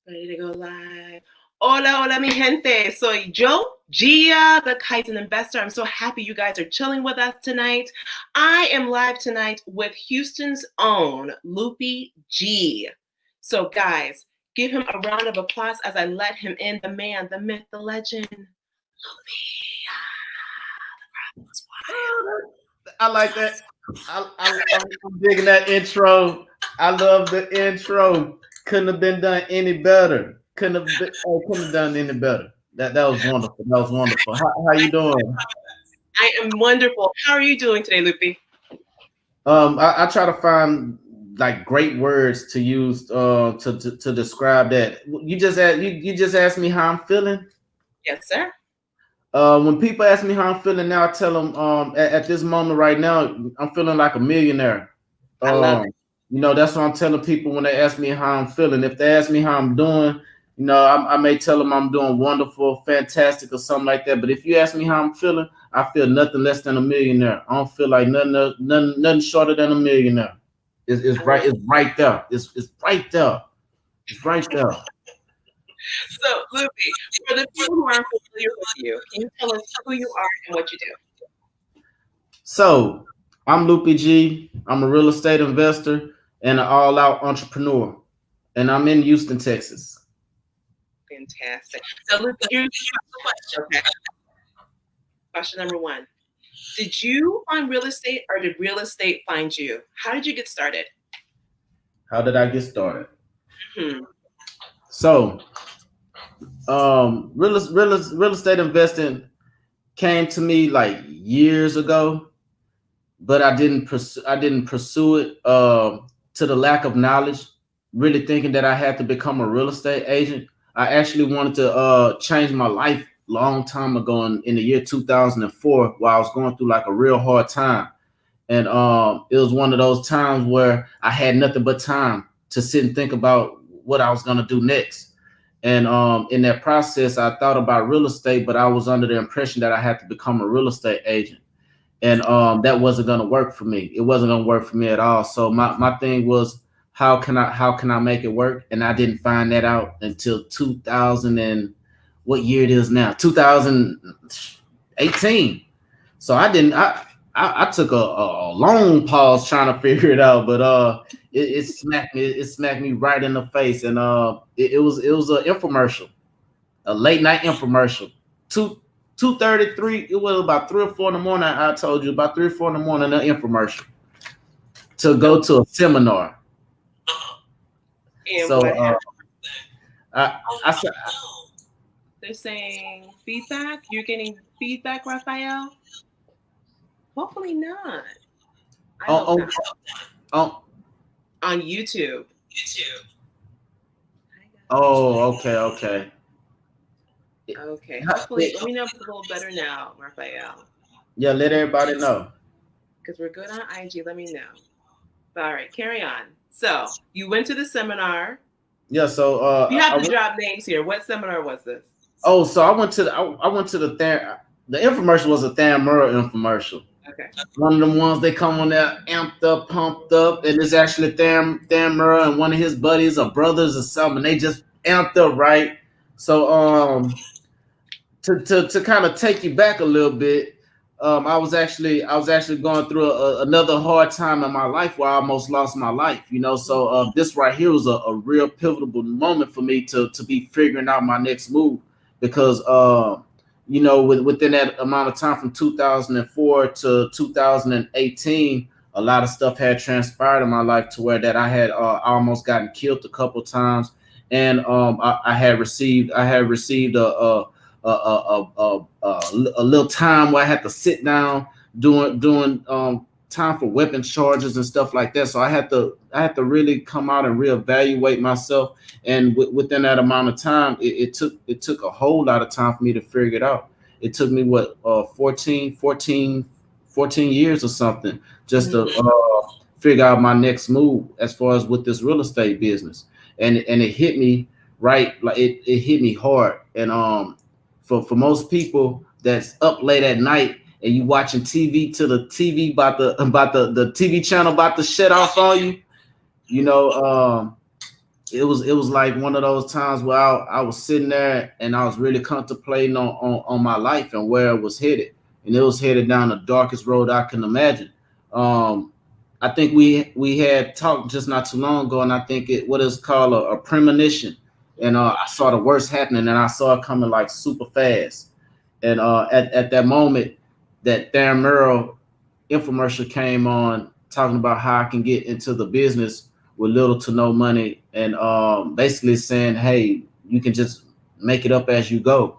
Ready to go live. Hola, hola, mi gente. Soy yo, Gia, the Kaizen Investor. I'm so happy you guys are chilling with us tonight. I am live tonight with Houston's own Lupi G. So, guys, give him a round of applause as I let him in. The man, the myth, the legend, Lupi. I like that. I'm digging that intro. I love the intro. Couldn't have been done any better. Couldn't have done any better. That was wonderful. That was wonderful. How you doing? I am wonderful. How are you doing today, Lupi? I try to find like great words to use to describe that. You just asked me how I'm feeling. Yes, sir. When people ask me how I'm feeling now, I tell them at this moment right now, I'm feeling like a millionaire. I love it. That's what I'm telling people when they ask me how I'm feeling. If they ask me how I'm doing, I may tell them I'm doing wonderful, fantastic, or something like that. But if you ask me how I'm feeling, I feel nothing less than a millionaire. I don't feel like nothing shorter than a millionaire. It's right. It's right there. It's right there. It's right there. So, Lupi, for the people who aren't familiar with you, can you tell us who you are and what you do? So, I'm Lupi G. I'm a real estate investor and an all-out entrepreneur, and I'm in Houston, Texas. Fantastic. So, Lupi, here's the question. Okay. Question number one. Did you find real estate or did real estate find you? How did you get started? How did I get started? Hmm. So, real estate investing came to me like years ago, but I didn't pursue it to the lack of knowledge. Really thinking that I had to become a real estate agent. I actually wanted to change my life long time ago in the year 2004, while I was going through like a real hard time. And it was one of those times where I had nothing but time to sit and think about what I was going to do next. And in that process, I thought about real estate, but I was under the impression that I had to become a real estate agent. And that wasn't going to work for me. It wasn't going to work for me at all. So my thing was, how can I make it work? And I didn't find that out until 2000 and what year it is now, 2018. So I took a long pause trying to figure it out, but it smacked me right in the face. And it was an infomercial, a late night infomercial. 2:33, it was about 3 or 4 in the morning. I told you about 3 or 4 in the morning, an infomercial to go to a seminar. And So what happened? I said, They're saying feedback. You're getting feedback, Raphael? Hopefully not. I hope not. On YouTube. okay. Okay. Hopefully, let me know if it's a little better now, Raphael. Yeah, let everybody know. Because we're good on IG. Let me know. All right, carry on. So you went to the seminar. Yeah, so you have to drop names here. What seminar was this? Oh, so I went to the infomercial was a Thamura infomercial. Okay. One of them ones they come on there amped up, pumped up, and it's actually Thamura and one of his buddies or brothers or something. They just amped up, right? So to kind of take you back a little bit, I was actually going through another hard time in my life where I almost lost my life. So this right here was a real pivotal moment for me to be figuring out my next move, because within that amount of time from 2004 to 2018, a lot of stuff had transpired in my life to where that I had almost gotten killed a couple times, and I had received a little time where I had to sit down doing time for weapon charges and stuff like that. So I had to really come out and reevaluate myself. And within that amount of time, it took a whole lot of time for me to figure it out. It took me 14 years or something just to figure out my next move as far as with this real estate business. And it hit me right, like it hit me hard. And for most people that's up late at night and you watching TV till the TV about the TV channel about to shut off on you, it was like one of those times where I was sitting there and I was really contemplating on my life and where it was headed, and it was headed down the darkest road I can imagine. Um, I think we had talked just not too long ago, and I think it what is called a premonition, and I saw the worst happening, and I saw it coming like super fast, and at that moment, that Darren Merrill infomercial came on talking about how I can get into the business with little to no money, and basically saying, "Hey, you can just make it up as you go."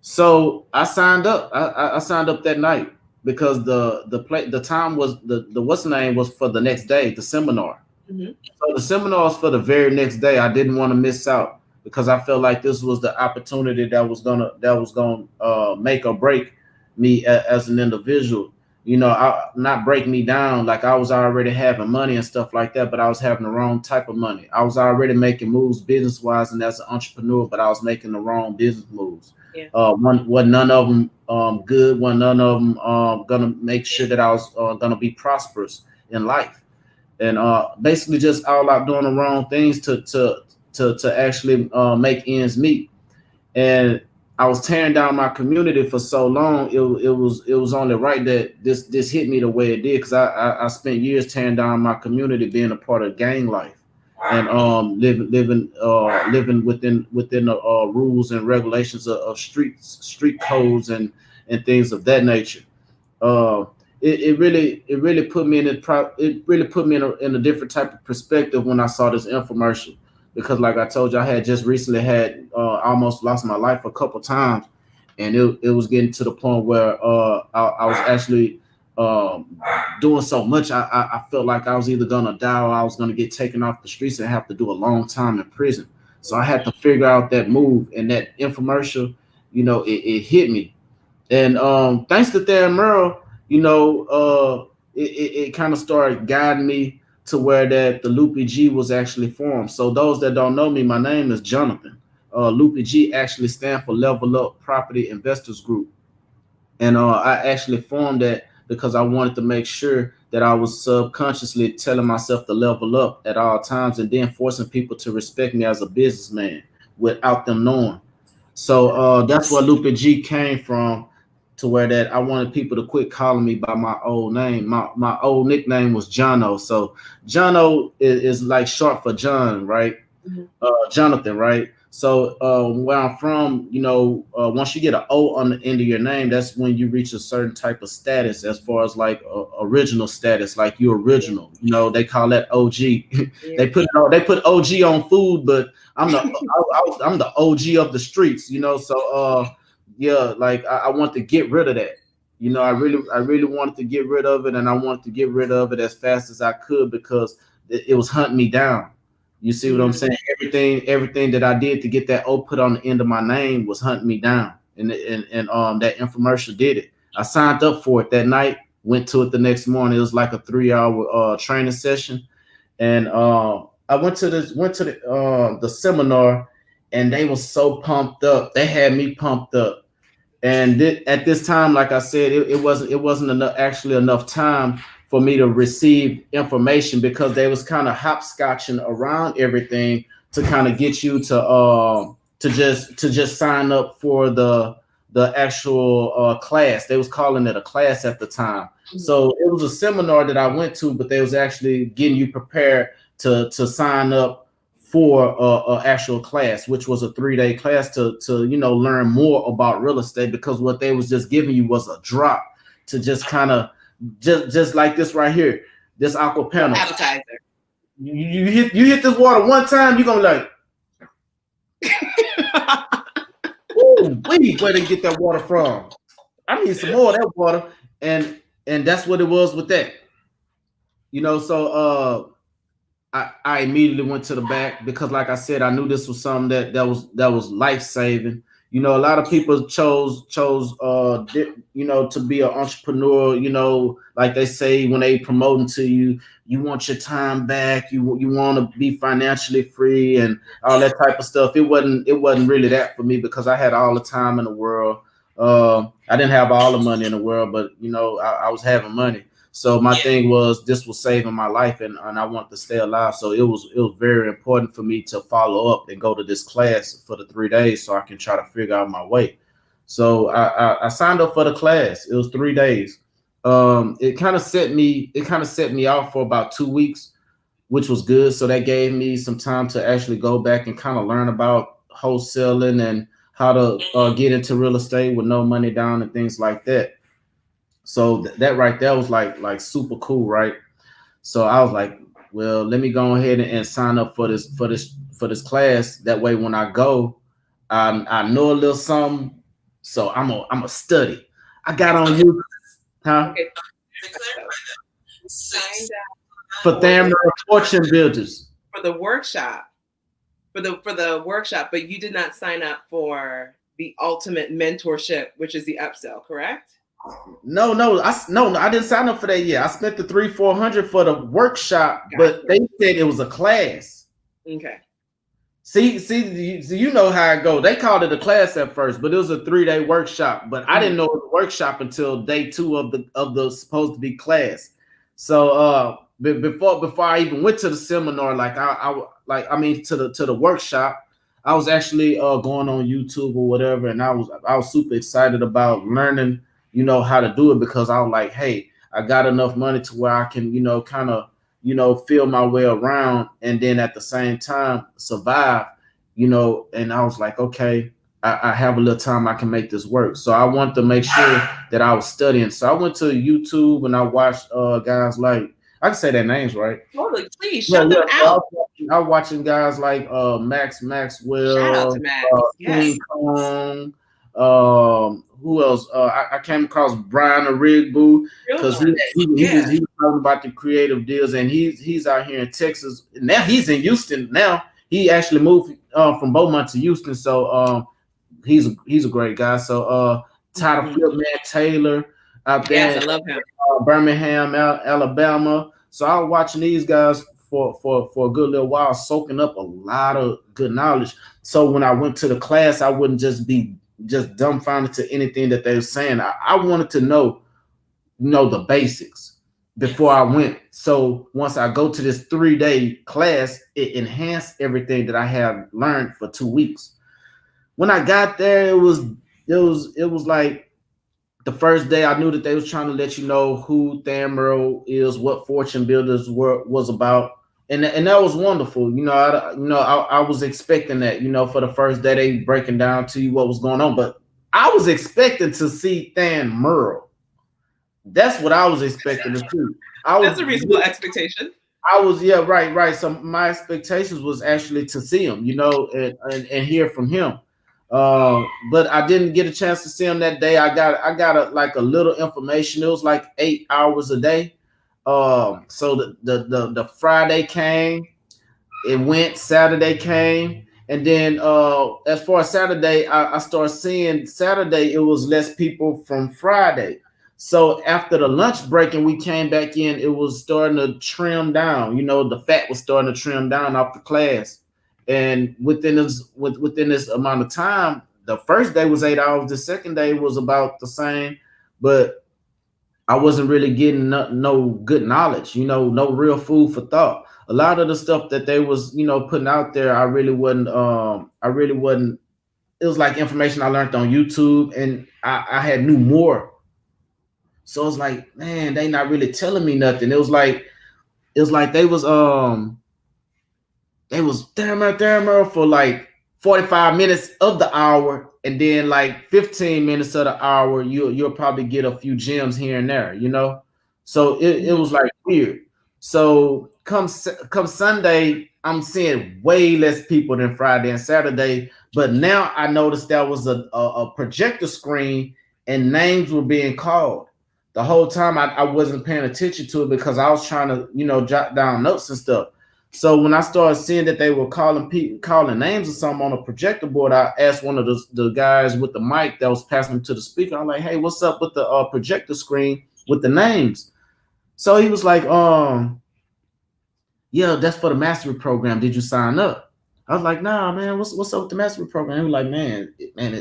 So I signed up. I signed up that night because the time was the what's the name was for the next day, the seminar. Mm-hmm. So the seminar was for the very next day. I didn't want to miss out because I felt like this was the opportunity that was gonna make or break me as an individual. Not break me down. Like, I was already having money and stuff like that, but I was having the wrong type of money. I was already making moves business wise and as an entrepreneur, but I was making the wrong business moves. Yeah. None of them good. One none of them gonna make sure that I was gonna be prosperous in life, and basically just all out doing the wrong things to actually make ends meet. And I was tearing down my community for so long. It was only right that this hit me the way it did, because I spent years tearing down my community, being a part of gang life, and living within the rules and regulations of street codes and things of that nature. uh, it really put me in a different type of perspective when I saw this infomercial, because like I told you, I had just recently had almost lost my life a couple times, and it was getting to the point where I was actually doing so much. I felt like I was either gonna die or I was gonna get taken off the streets and have to do a long time in prison. So I had to figure out that move, and that infomercial, it hit me. And thanks to Darren Merle, it kind of started guiding me to where that the Lupi G was actually formed. So those that don't know me, my name is Jonathan. Lupi G actually stands for Level Up Property Investors Group, and I actually formed that because I wanted to make sure that I was subconsciously telling myself to level up at all times, and then forcing people to respect me as a businessman without them knowing. So that's where Lupi G came from, to where that I wanted people to quit calling me by my old name. My old nickname was Jono. So Jono is like short for John, right? Mm-hmm. Jonathan, right? So where I'm from, once you get an O on the end of your name, that's when you reach a certain type of status, as far as like original status, like you original. They call that OG. Yeah. they put OG on food, but I'm the OG of the streets. So yeah, like I want to get rid of that. I really wanted to get rid of it, and I wanted to get rid of it as fast as I could, because it was hunting me down. You see what I'm saying? Everything that I did to get that O put on the end of my name was hunting me down, and that infomercial did it. I signed up for it that night, went to it the next morning. It was like a 3-hour training session, and I went to the seminar, and they were so pumped up. They had me pumped up. And at this time, like I said, it wasn't actually enough time for me to receive information, because they was kind of hopscotching around everything to kind of get you to just sign up for the actual class. They was calling it a class at the time. Mm-hmm. So it was a seminar that I went to, but they was actually getting you prepared to sign up for a actual class, which was a 3-day class to learn more about real estate, because what they was just giving you was a drop to just kind of just like this right here, this aqua panel appetizer. You hit this water one time, you're gonna be like, ooh, where they get that water from? I need some more of that water, and that's what it was with that. So I immediately went to the back, because, like I said, I knew this was something that was life saving. A lot of people chose to be an entrepreneur. Like they say, when they promoting to you, you want your time back, you want to be financially free and all that type of stuff. It wasn't really that for me, because I had all the time in the world. I didn't have all the money in the world, but I was having money. So my thing was this was saving my life, and I want to stay alive. So it was very important for me to follow up and go to this class for the 3 days so I can try to figure out my way. So I signed up for the class. It was 3 days. It kind of set me off for about 2 weeks, which was good. So that gave me some time to actually go back and kind of learn about wholesaling and how to get into real estate with no money down and things like that. So that right there was like super cool, right? So I was like, well, let me go ahead and sign up for this class. That way, when I go, I know a little something. So I'm a study. I got on you, huh? Okay. Signed up For them fortune builders. for the workshop, for the workshop, but you did not sign up for the ultimate mentorship, which is the upsell, correct? No, I didn't sign up for that yet. I spent the 300-400 for the workshop, Gotcha. but they said it was a class. Okay. See, you know how it go. They called it a class at first, but it was a 3-day workshop. But I didn't know it was a workshop until day 2 of the supposed to be class. So before I even went to the seminar, to the workshop, I was actually going on YouTube or whatever, and I was super excited about learning, how to do it, because I was like, hey, I got enough money to where I can, kind of, feel my way around, and then at the same time survive, and I was like, okay, I have a little time, I can make this work. So I wanted to make sure that I was studying. So I went to YouTube and I watched guys like, I can say their names, right? Totally. Please shout them out. I was watching guys like Max Shout out Maxwell, to Max. King Yes. Kong, who else? I came across Brian Rigbu, because he was talking about the creative deals, and he's out here in Texas now. He's in Houston now. He actually moved from Beaumont to Houston, so he's a great guy. So Tyler Flipman Taylor out there, Yes, I love him. Birmingham, Alabama. So I was watching these guys for a good little while, soaking up a lot of good knowledge. So when I went to the class, I wouldn't just be just dumbfounded to anything that they were saying. I wanted to know the basics before I went. So once I go to this 3-day class, it enhanced everything that I have learned for 2 weeks. When I got there, it was like the first day I knew that they was trying to let you know who Thamro is, what Fortune Builders was about. And that was wonderful. I was expecting that, for the first day they breaking down to you what was going on. But I was expecting to see Than Merle. That's what I was expecting to see. That's a reasonable expectation. Right. So my expectations was actually to see him, and hear from him. But I didn't get a chance to see him that day. I got a little information. It was like 8 hours a day. So the Friday came, it went, Saturday came, and then as far as Saturday, I started seeing Saturday it was less people from Friday. So after the lunch break and we came back in, it was starting to trim down. The fat was starting to trim down off the class. And within this amount of time, the first day was 8 hours. The second day was about the same, but I wasn't really getting no good knowledge, no real food for thought. A lot of the stuff that they was, putting out there, I really wasn't. It was like information I learned on YouTube, and I had knew more. So it was like, man, they not really telling me nothing. It was like they was there for like 45 minutes of the hour, and then like 15 minutes of the hour, you'll probably get a few gems here and there, So it was like weird. So come Sunday, I'm seeing way less people than Friday and Saturday. But now I noticed there was a projector screen and names were being called. The whole time I wasn't paying attention to it because I was trying to, jot down notes and stuff. So when I started seeing that they were calling names or something on a projector board, I asked one of the guys with the mic that was passing them to the speaker. I'm like, hey, what's up with the projector screen with the names? So he was like, yeah, that's for the mastery program. Did you sign up? I was like, nah, man, what's up with the mastery program? He was like,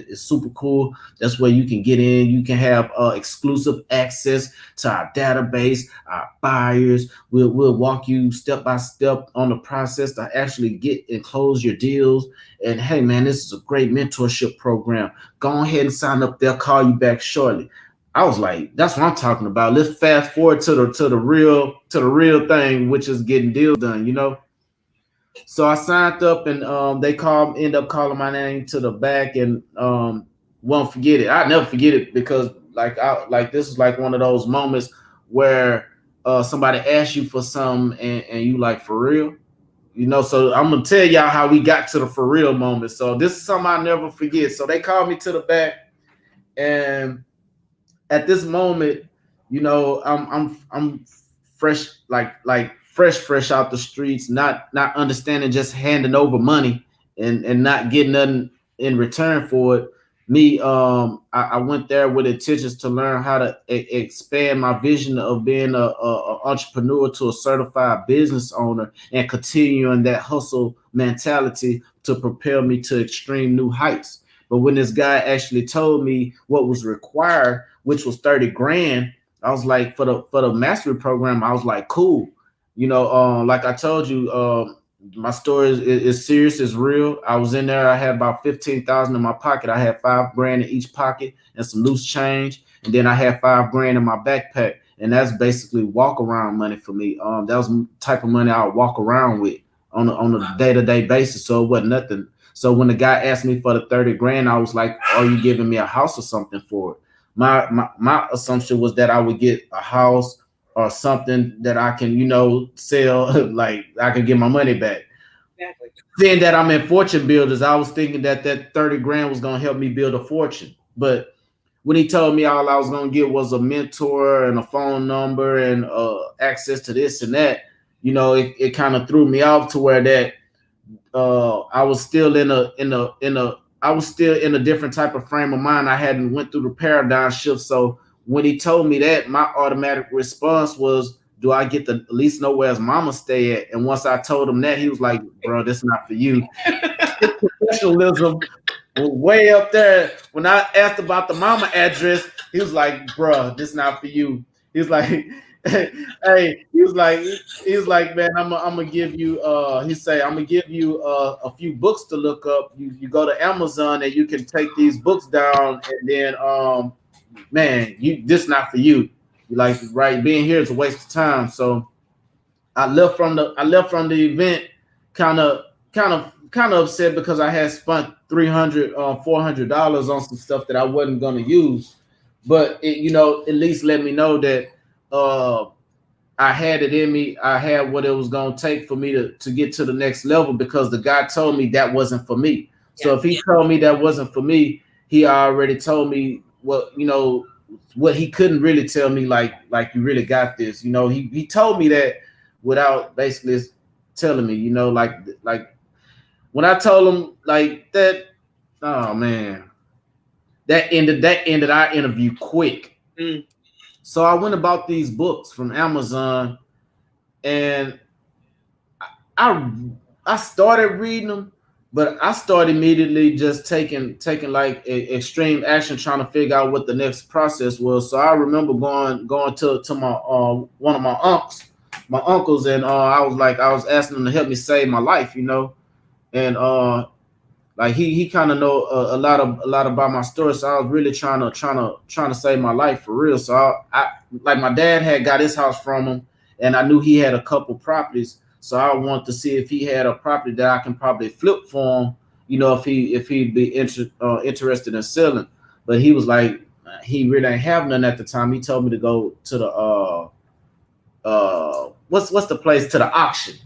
it's super cool. That's where you can get in. You can have exclusive access to our database, our buyers. We'll walk you step by step on the process to actually get and close your deals. And hey, man, this is a great mentorship program. Go ahead and sign up. They'll call you back shortly. I was like, that's what I'm talking about. Let's fast forward to the real thing, which is getting deals done, you know. So I signed up and end up calling my name to the back and won't forget it. I never forget it because this is like one of those moments where somebody asks you for something and you like for real. You know, so I'm gonna tell y'all how we got to the for real moment. So this is something I never forget. So they called me to the back, and at this moment, you know, I'm fresh, fresh out the streets, not understanding just handing over money and not getting nothing in return for it. I went there with intentions to learn how to expand my vision of being a entrepreneur to a certified business owner and continuing that hustle mentality to propel me to extreme new heights. But when this guy actually told me what was required, which was 30 grand, I was like, for the mastery program, I was like, cool. You know, like I told you, my story is serious, is real. I was in there, I had about 15,000 in my pocket. I had 5 grand in each pocket and some loose change. And then I had 5 grand in my backpack. And that's basically walk around money for me. That was the type of money I would walk around with on a day-to-day basis. So it wasn't nothing. So when the guy asked me for the 30 grand, I was like, are you giving me a house or something for it? My assumption was that I would get a house or something that I can, you know, sell, like I can get my money back. Exactly. Seeing that I'm in Fortune Builders, I was thinking that 30 grand was going to help me build a fortune. But when he told me all I was going to get was a mentor and a phone number and access to this and that, you know, it kind of threw me off to where that I was still I was still in a different type of frame of mind. I hadn't went through the paradigm shift. So when he told me that, my automatic response was, do I get to at least know where his mama stay at? And once I told him that, he was like, bro, this is not for you. His professionalism was way up there. When I asked about the mama address, he was like, bro, this is not for you. He was like, hey, he was like, man, I'm gonna give you he say, I'm gonna give you a few books to look up. You go to Amazon and you can take these books down and then man, this not for you. Like, right, being here is a waste of time. So I left from the event kind of upset because I had spent $400 on some stuff that I wasn't gonna use. But it, you know, at least let me know that uh I had it in me. I had what it was gonna take for me to get to the next level because the guy told me that wasn't for me. So if he told me that wasn't for me, he already told me what, you know, what he couldn't really tell me, like you really got this. You know, he told me that without basically telling me, you know, like when I told him like that, oh man, that ended our interview quick. Mm. So I went about these books from Amazon and I I started reading them, but I started immediately just taking like extreme action, trying to figure out what the next process was. So I remember going to my one of my uncles, and I was asking him to help me save my life, you know, and like he kind of know a lot about my story, so I was really trying to save my life for real. So I like my dad had got his house from him, and I knew he had a couple properties, so I wanted to see if he had a property that I can probably flip for him. You know, if he'd be interested in selling, but he was like he really ain't have none at the time. He told me to go to the what's the place, to the auction.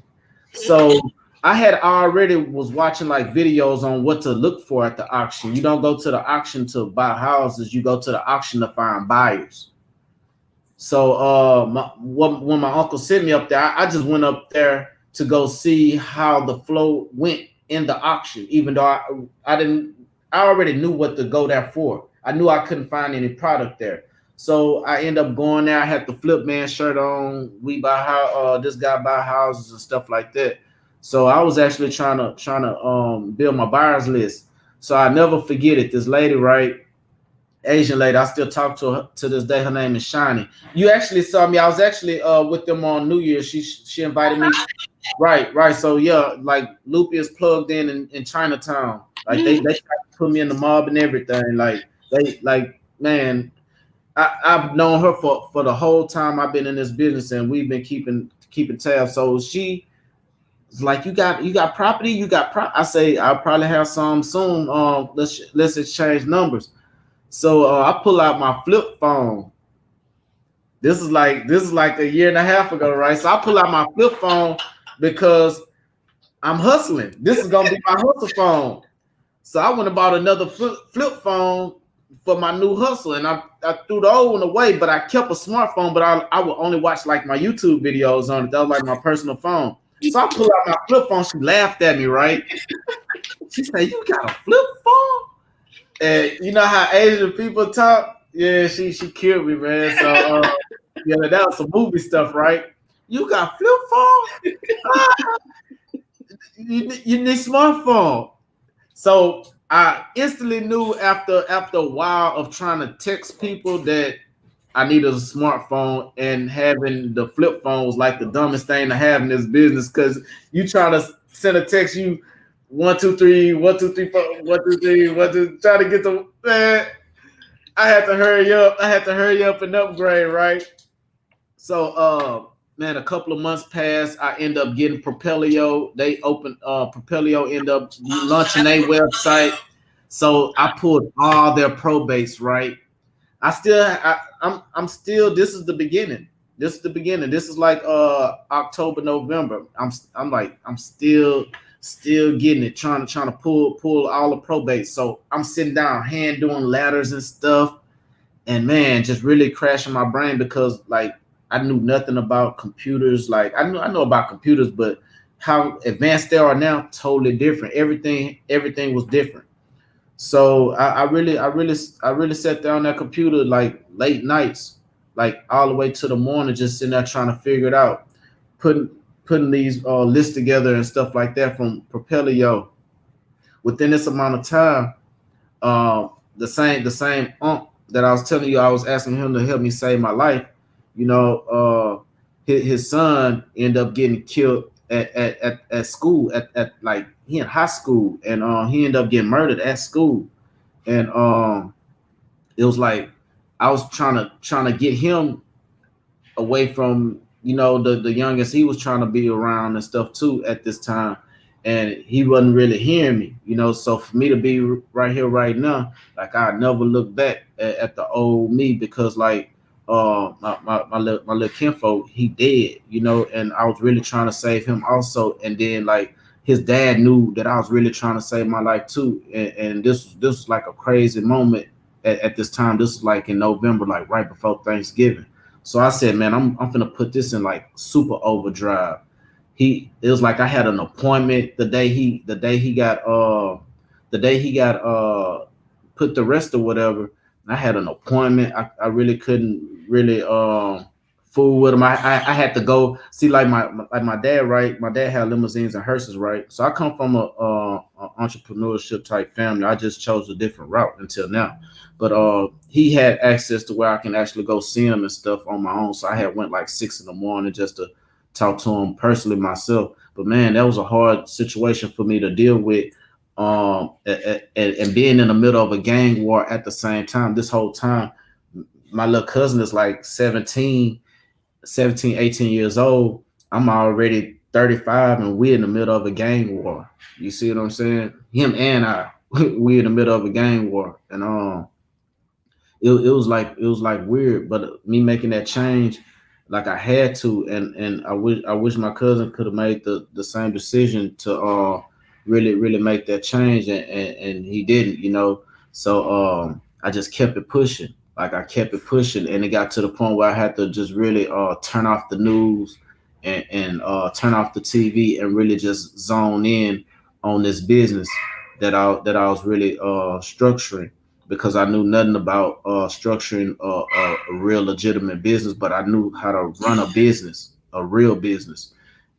So I had already was watching like videos on what to look for at the auction. You don't go to the auction to buy houses, you go to the auction to find buyers. So when my uncle sent me up there, I just went up there to go see how the flow went in the auction, even though I already knew what to go there for. I knew I couldn't find any product there. So I end up going there. I had the flip man shirt on. We buy how this guy buy houses and stuff like that. So I was actually trying to build my buyers list. So I never forget it. This lady, right? Asian lady, I still talk to her to this day. Her name is Shiny. You actually saw me. I was actually with them on New Year's. She invited me. Right, right. So yeah, like Lupi is plugged in Chinatown. Like they try to put me in the mob and everything. Like man, I've known her for the whole time I've been in this business, and we've been keeping tabs. So she was like, you got property, you got I say I'll probably have some soon. Let's exchange numbers. So I pull out my flip phone. This is like a year and a half ago, right? So I pull out my flip phone because I'm hustling. This is gonna be my hustle phone. So I went and bought another flip phone for my new hustle, and I threw the old one away, but I kept a smartphone, but I would only watch like my YouTube videos on it. That was like my personal phone. So I pulled out my flip phone. She laughed at me, right? She said, "You got a flip phone?" And you know how Asian people talk? Yeah, she killed me, man. So yeah, that was some movie stuff, right? You got flip phone? Ah, you need smartphone. So I instantly knew after a while of trying to text people that I needed a smartphone, and having the flip phone was like the dumbest thing to have in this business, because you try to send a text, you 1 2 3 1 2 3 4 1 2 3 try to get the man. I had to hurry up. I had to hurry up and upgrade, right? So man, a couple of months passed. I end up getting Propelio. They opened Propelio end up launching their website. So I pulled all their probates, right? I'm still, this is the beginning. This is the beginning. This is like October, November. I'm still getting it, trying to pull all the probates. So I'm sitting down, hand doing ladders and stuff, and man, just really crashing my brain, because like I knew nothing about computers. Like I know about computers, but how advanced they are now, totally different. Everything was different. So I really sat down that computer like late nights, like all the way to the morning, just sitting there trying to figure it out, putting putting these lists together and stuff like that from Propelio. Within this amount of time, the same that I was telling you, I was asking him to help me save my life. You know, his son ended up getting killed at school, at like he in high school, and he ended up getting murdered at school. And it was like I was trying to get him away from, the youngest he was trying to be around and stuff too at this time, and he wasn't really hearing me. So for me to be right here right now, like I never look back at the old me, because like my little kinfolk, he dead, and I was really trying to save him also. And then like his dad knew that I was really trying to save my life too, and this was like a crazy moment at this time. This was like in November, like right before Thanksgiving. So I said, man, I'm gonna put this in like super overdrive. It was like I had an appointment the day he got put to rest or whatever. I had an appointment. I really couldn't really fool with him. I had to go see, like my dad, right? My dad had limousines and hearses, right? So I come from a entrepreneurship type family. I just chose a different route until now. But he had access to where I can actually go see him and stuff on my own. So I had went like 6 in the morning just to talk to him personally myself. But man, that was a hard situation for me to deal with. And being in the middle of a gang war at the same time. This whole time, my little cousin is like 17, 18 years old. I'm already 35, and we're in the middle of a gang war. You see what I'm saying? Him and I, we're in the middle of a gang war. And it was like weird, but me making that change, like I had to. And I wish my cousin could have made the same decision to really make that change, and he didn't. So I just kept it pushing. Like I kept it pushing, and it got to the point where I had to just really turn off the news, and turn off the TV, and really just zone in on this business that I was really structuring, because I knew nothing about structuring a real legitimate business, but I knew how to run a business, a real business.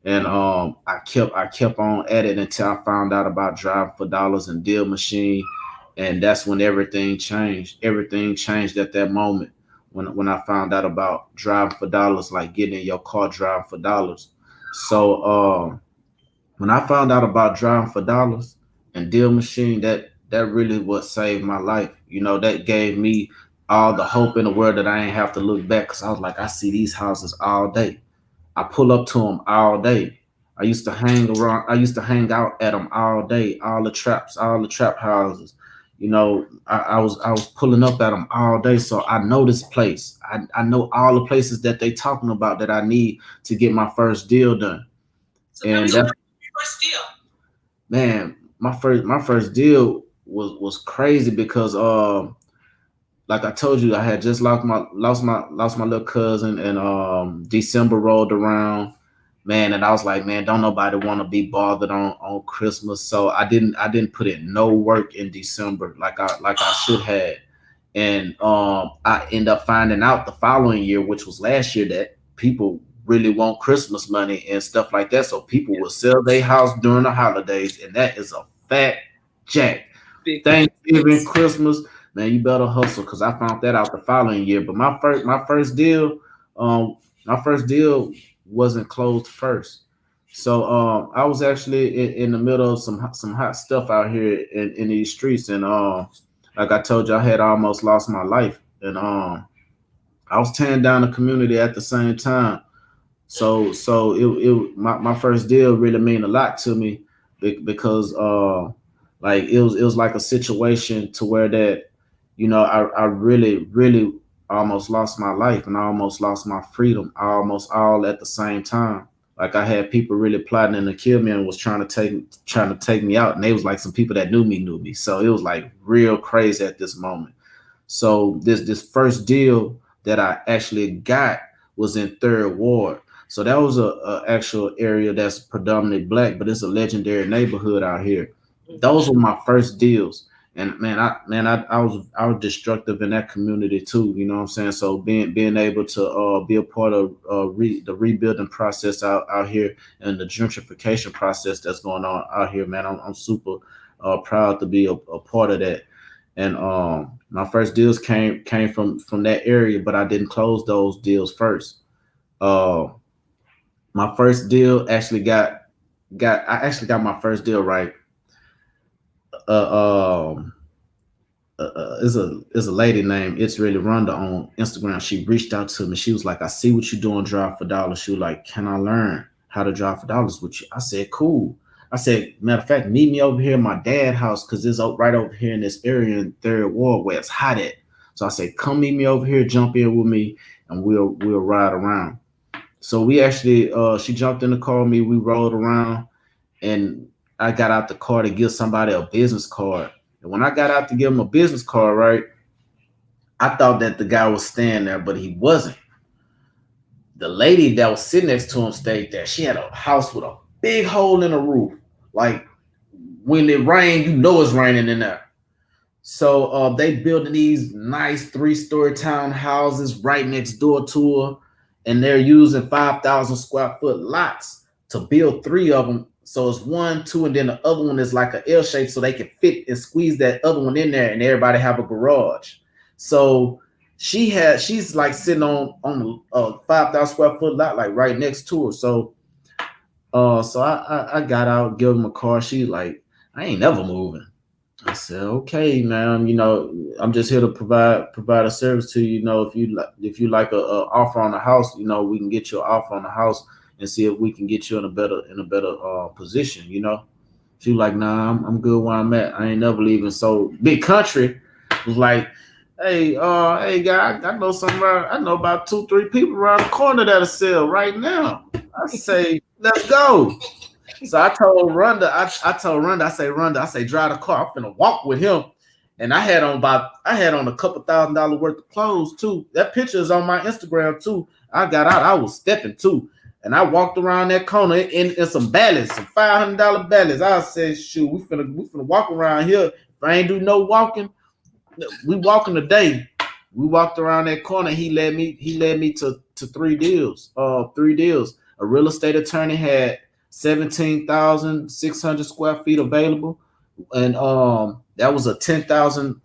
And I kept on at it until I found out about Driving for Dollars and Deal Machine, and that's when everything changed. Everything changed at that moment when I found out about Driving for Dollars, like getting in your car driving for dollars. So when I found out about Driving for Dollars and Deal Machine, that really what saved my life. You know, that gave me all the hope in the world that I ain't have to look back, because I was like, I see these houses all day. I pull up to them all day. I used to hang around. I used to hang out at them all day. All the traps, all the trap houses. You know, I was pulling up at them all day. So I know this place. I know all the places that they talking about that I need to get my first deal done. So tell me And your that's, first deal. man, my first deal was crazy because like I told you, I had just lost my little cousin, and December rolled around, man, and I was like, man, don't nobody want to be bothered on Christmas, so I didn't put in no work in December like I should have, and I end up finding out the following year, which was last year, that people really want Christmas money and stuff like that, so people will sell their house during the holidays, and that is a fat jack. Big Thanksgiving, Christmas, man, you better hustle, because I found that out the following year. But um, my first deal wasn't closed first. So I was actually in the middle of some hot stuff out here in these streets, and like I told you, I had almost lost my life, and I was tearing down the community at the same time. So my first deal really mean a lot to me, because like it was like a situation to where that, I really almost lost my life, and I almost lost my freedom, almost all at the same time. Like I had people really plotting to kill me and was trying to take me out, and they was like some people that knew me. So it was like real crazy at this moment. So this first deal that I actually got was in Third Ward. So that was a actual area that's predominantly black, but it's a legendary neighborhood out here. Those were my first deals, and man, I was destructive in that community too. You know what I'm saying? So being able to be a part of the rebuilding process out here, and the gentrification process that's going on out here, man, I'm super proud to be a part of that. And my first deals came from that area, but I didn't close those deals first. Uh, my first deal actually got I actually got my first deal right. Uh, um, is a lady named It's Really Rhonda on Instagram. She reached out to me. She was like, "I see what you're doing, drive for dollars." She was like, "Can I learn how to drive for dollars with you?" I said, "Cool." I said, "Matter of fact, meet me over here in my dad's house, because it's right over here in this area in Third Ward where it's hot at." So I said, "Come meet me over here, jump in with me, and we'll ride around." So we actually, she jumped in the car with me. We rolled around, and I got out the car to give somebody a business card. And when I got out to give him a business card, right, I thought that the guy was staying there, but he wasn't. The lady that was sitting next to him stayed there. She had a house with a big hole in the roof. Like when it rained, you know it's raining in there. So they building these nice 3-story townhouses right next door to her, and they're using 5,000 square foot lots to build three of them. So it's one, two, and then the other one is like an L shape, so they can fit and squeeze that other one in there, and everybody have a garage. So she's like sitting on a 5,000 square foot lot, like right next to her. So I got out, give him a car. She like, "I ain't never moving." I said, "Okay, ma'am. I'm just here to provide a service to you. If you like a offer on the house, we can get you an offer on the house and see if we can get you in a better position." She was like, "Nah, I'm good where I'm at. I ain't never leaving." So Big Country was like, "Hey, guy, I know I know about 2, 3 people around the corner that'll sell right now." I say, "Let's go." So I told Rhonda, I say, "Drive the car. I'm finna walk with him." And I had on a couple $1,000 worth of clothes too. That picture is on my Instagram too. I got out, I was stepping too. And I walked around that corner in some ballots, some $500 ballots. I said, "Shoot, we finna walk around here. If I ain't do no walking, we walking today." We walked around that corner. He led me to three deals. A real estate attorney had 17,600 square feet available, and that was a 10,000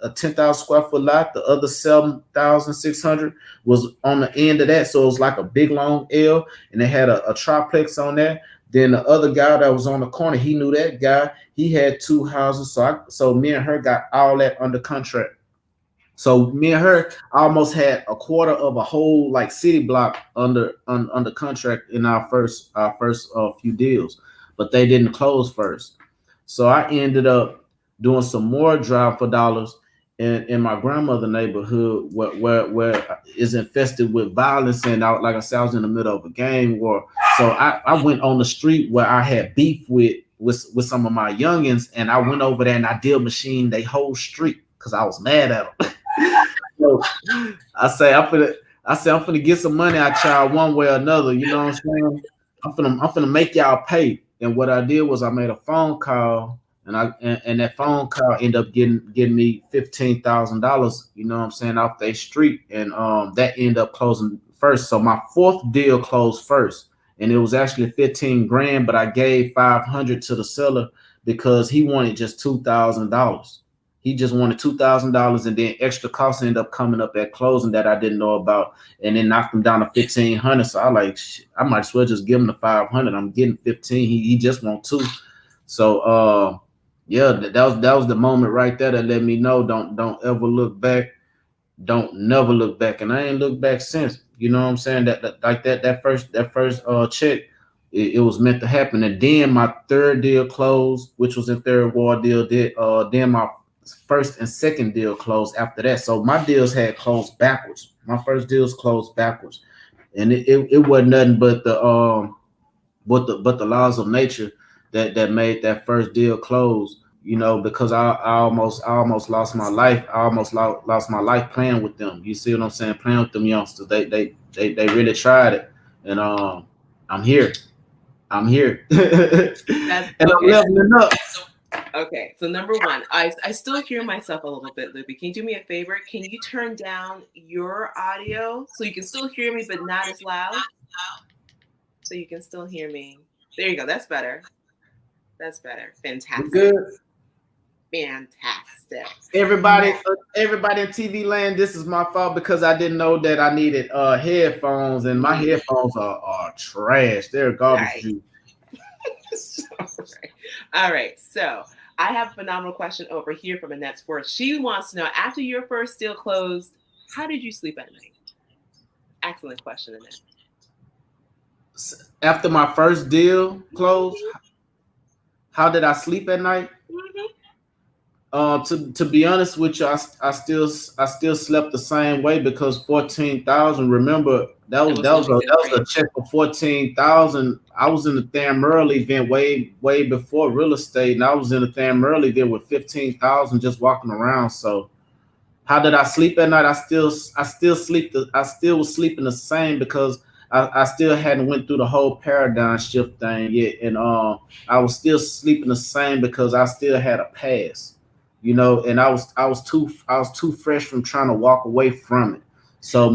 square foot lot. The other 7,600 was on the end of that, so it was like a big long L, and they had a triplex on that. Then the other guy that was on the corner, he knew that guy. He had two houses, so me and her got all that under contract. So me and her almost had a quarter of a whole like city block under contract in our first few deals, but they didn't close first. So I ended up doing some more drive for dollars in my grandmother neighborhood where is infested with violence, and like I said, I was in the middle of a gang war. So I went on the street where I had beef with some of my youngins, and I went over there and I deal machine they whole street because I was mad at them. So I'm finna get some money out y'all one way or another. You know what I'm saying? I'm finna make y'all pay. And what I did was I made a phone call, and that phone call ended up getting me $15,000. You know what I'm saying, off their street, and that ended up closing first. So my fourth deal closed first, and it was actually 15 grand, but I gave 500 to the seller because he wanted just $2,000. He just wanted $2,000, and then extra costs ended up coming up at closing that I didn't know about, and then knocked him down to 1,500. So I might as well just give him the 500. I'm getting 15. He just want two. So yeah, that was the moment right there that let me know don't ever look back. Don't never look back, and I ain't looked back since. You know what I'm saying? That first check, it was meant to happen. And then my third deal closed, which was a third ward deal. Then my first and second deal closed after that. So my deals had closed backwards. My first deals closed backwards, and it wasn't nothing but the laws of nature that made that first deal close. You know, because I almost lost my life. I almost lost my life playing with them. You see what I'm saying? Playing with them youngsters. They really tried it, and I'm here. I'm here, and I'm leveling up. Okay, so number one, I still hear myself a little bit, Lupi. Can you do me a favor? Can you turn down your audio so you can still hear me, but not as loud? So you can still hear me. There you go. That's better. That's better. Fantastic. Good. Fantastic. Everybody in TV land, this is my fault because I didn't know that I needed headphones, and my headphones are trash. They're garbage juice. All right, so I have a phenomenal question over here from Annette Sports. She wants to know, after your first deal closed, how did you sleep at night? Excellent question, Annette. After my first deal closed, how did I sleep at night? To be honest with you, I still slept the same way because 14,000. Remember that was a check for 14,000. I was in the Thammerl event way before real estate, and I was in the Thammerl event with 15,000 just walking around. So how did I sleep at night? I still was sleeping the same because I still hadn't went through the whole paradigm shift thing yet, and I was still sleeping the same because I still had a past. You know, and I was too fresh from trying to walk away from it. So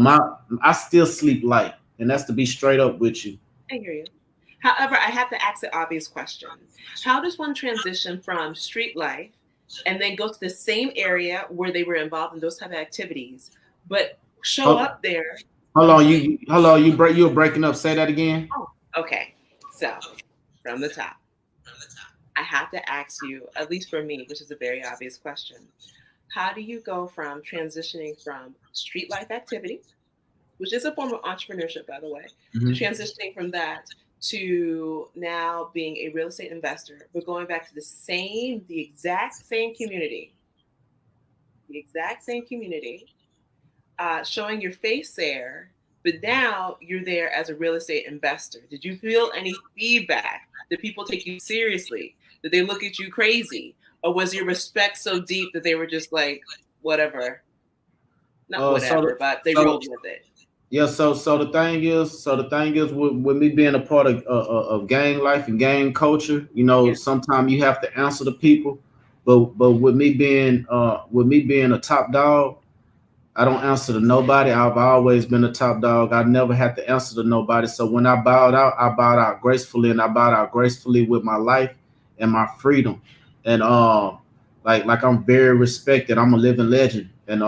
I still sleep light, and that's to be straight up with you. I hear you. However, I have to ask the obvious question: how does one transition from street life and then go to the same area where they were involved in those type of activities, but show up there? Hold on, you were breaking up. Say that again. Oh, okay. So from the top. I have to ask you, at least for me, which is a very obvious question, how do you go from transitioning from street life activity, which is a form of entrepreneurship, by the way, to transitioning from that to now being a real estate investor, but going back to the exact same community, showing your face there, but now you're there as a real estate investor. Did you feel any feedback? Did people take you seriously? Did they look at you crazy? Or was your respect so deep that they were just like, whatever? Not whatever, but they rolled with it. Yeah, so the thing is with me being a part of gang life and gang culture, you know, sometimes you have to answer to people. But with me being a top dog, I don't answer to nobody. I've always been a top dog. I never had to answer to nobody. So when I bowed out gracefully, and I bowed out gracefully with my life and my freedom. And like I'm very respected. I'm a living legend. And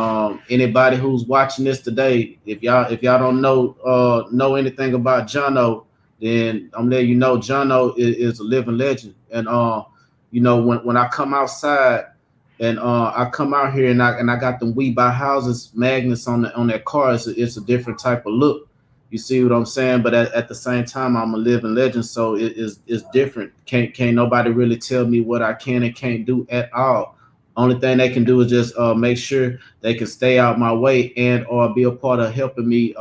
anybody who's watching this today, if y'all don't know anything about Jono, then I'm letting you know Jono is a living legend. And when I come outside, and I come out here, and I got them We Buy Houses magnets on that car. It's a different type of look. You see what I'm saying? But at the same time, I'm a living legend, so it's different. Can't nobody really tell me what I can and can't do at all. Only thing they can do is just make sure they can stay out my way, and or be a part of helping me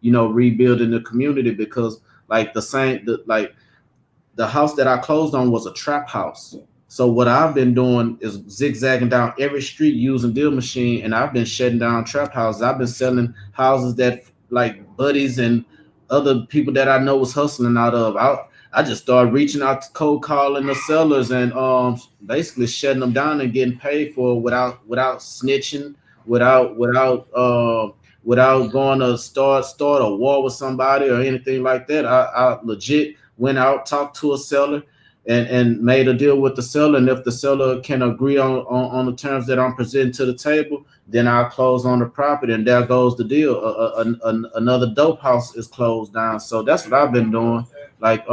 rebuilding the community, because like the house that I closed on was a trap house. So what I've been doing is zigzagging down every street using deal machine, and I've been shutting down trap houses. I've been selling houses that like buddies and other people that I know was hustling out of. I just started reaching out to cold calling the sellers, and basically shutting them down and getting paid for it without snitching, without going to start a war with somebody or anything like that. I legit went out, talked to a seller, and made a deal with the seller. And if the seller can agree on the terms that I'm presenting to the table, then I'll close on the property, and there goes the deal. Another dope house is closed down. So that's what I've been doing. Like,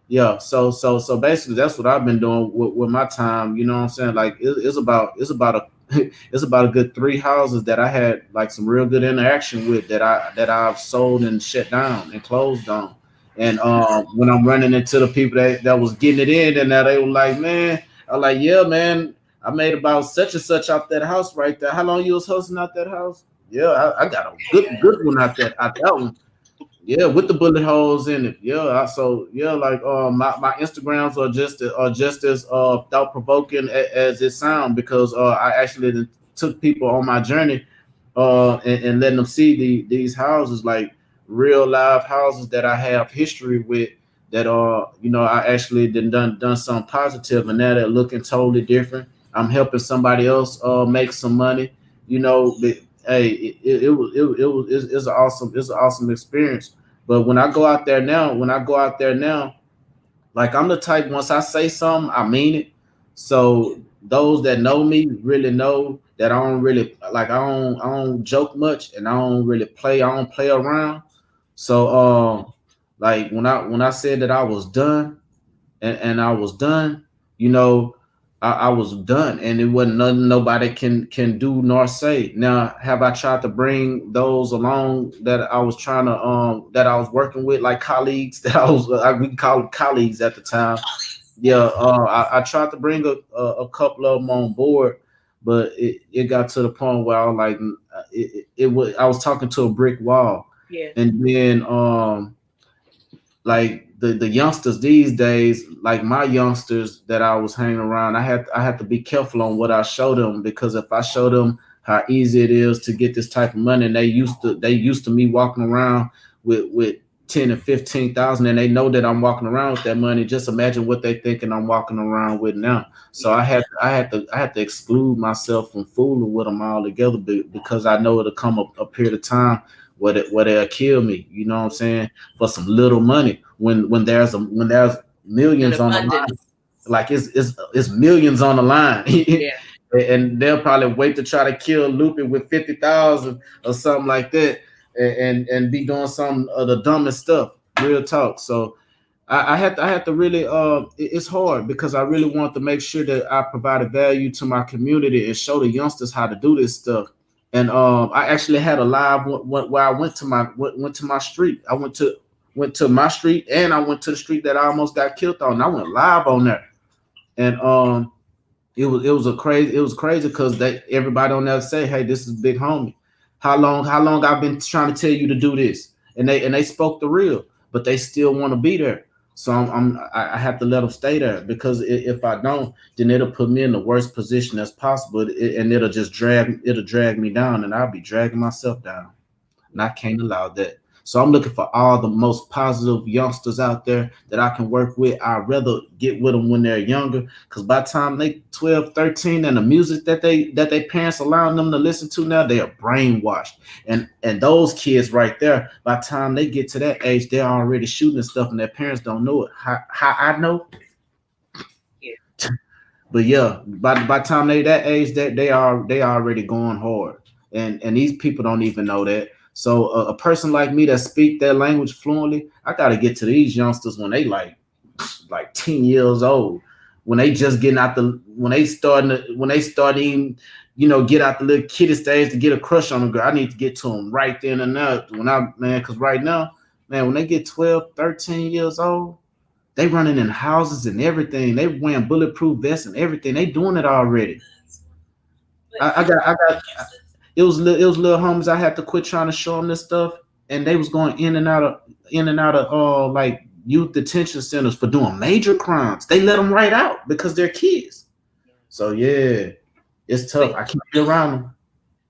yeah. So basically, that's what I've been doing with my time. You know what I'm saying? Like, it's about a it's about a good three houses that I had like some real good interaction with, that I've sold and shut down and closed on. And when I'm running into the people that was getting it in, and now they were like, man, I was like, yeah, man, I made about such and such off that house right there. How long you was hustling out that house? Yeah, I got a good one out that one. Yeah, with the bullet holes in it. Yeah, so yeah, like my Instagrams are just as thought provoking as it sound, because I actually took people on my journey, and letting them see these houses, like real live houses that I have history with, that are, I actually done something positive, and now they're looking totally different. I'm helping somebody else make some money. Hey, it's an awesome experience. But when I go out there now, like I'm the type, once I say something, I mean it. So those that know me really know that I don't really like I don't joke much, and I don't play around. So like when I said that I was done, and I was done, you know, I was done, and it wasn't nothing nobody can do nor say. Now, have I tried to bring those along that I was trying to that I was working with, like colleagues that we can call them colleagues at the time. Yeah, I tried to bring a couple of them on board, but it got to the point where I was like, I was talking to a brick wall. Yeah. And then like the youngsters these days, like my youngsters that I was hanging around, I had to be careful on what I show them, because if I show them how easy it is to get this type of money, and they used to me walking around with 10 and 15,000, and they know that I'm walking around with that money. Just imagine what they thinking I'm walking around with now. So I had to exclude myself from fooling with them all together, because I know it'll come a period of time where they'll kill me. You know what I'm saying? For some little money, when there's millions on the line. Like it's millions on the line. Yeah. And they'll probably wait to try to kill Lupi with 50,000 or something like that, and be doing some of the dumbest stuff. Real talk. So I had to really it's hard, because I really want to make sure that I provided value to my community and show the youngsters how to do this stuff. And I actually had a live where I went to my street. I went to my street, and I went to the street that I almost got killed on. And I went live on there. And it was crazy, because everybody on there say, hey, this is big homie. How long I've been trying to tell you to do this, and they spoke the real, but they still want to be there. So I have to let them stay there, because if I don't, then it'll put me in the worst position as possible, and it'll drag me down, and I'll be dragging myself down, and I can't allow that. So I'm looking for all the most positive youngsters out there that I can work with. I'd rather get with them when they're younger, because by the time they 12, 13, and the music that their parents allowing them to listen to now, they are brainwashed. And those kids right there, by the time they get to that age, they're already shooting stuff and their parents don't know it. How I know? Yeah. But yeah, by the time they that age, that they already going hard, and these people don't even know that. So a person like me that speak that language fluently, I got to get to these youngsters when they like 10 years old, when they just getting out the when they starting, get out the little kiddie stage to get a crush on a girl. I need to get to them right then and there because right now, man, when they get 12, 13 years old, they running in houses and everything. They wearing bulletproof vests and everything. They doing it already. I got. It was little homies. I had to quit trying to show them this stuff, and they was going in and out of like youth detention centers for doing major crimes. They let them right out because they're kids. So yeah, it's tough. I can't be around them.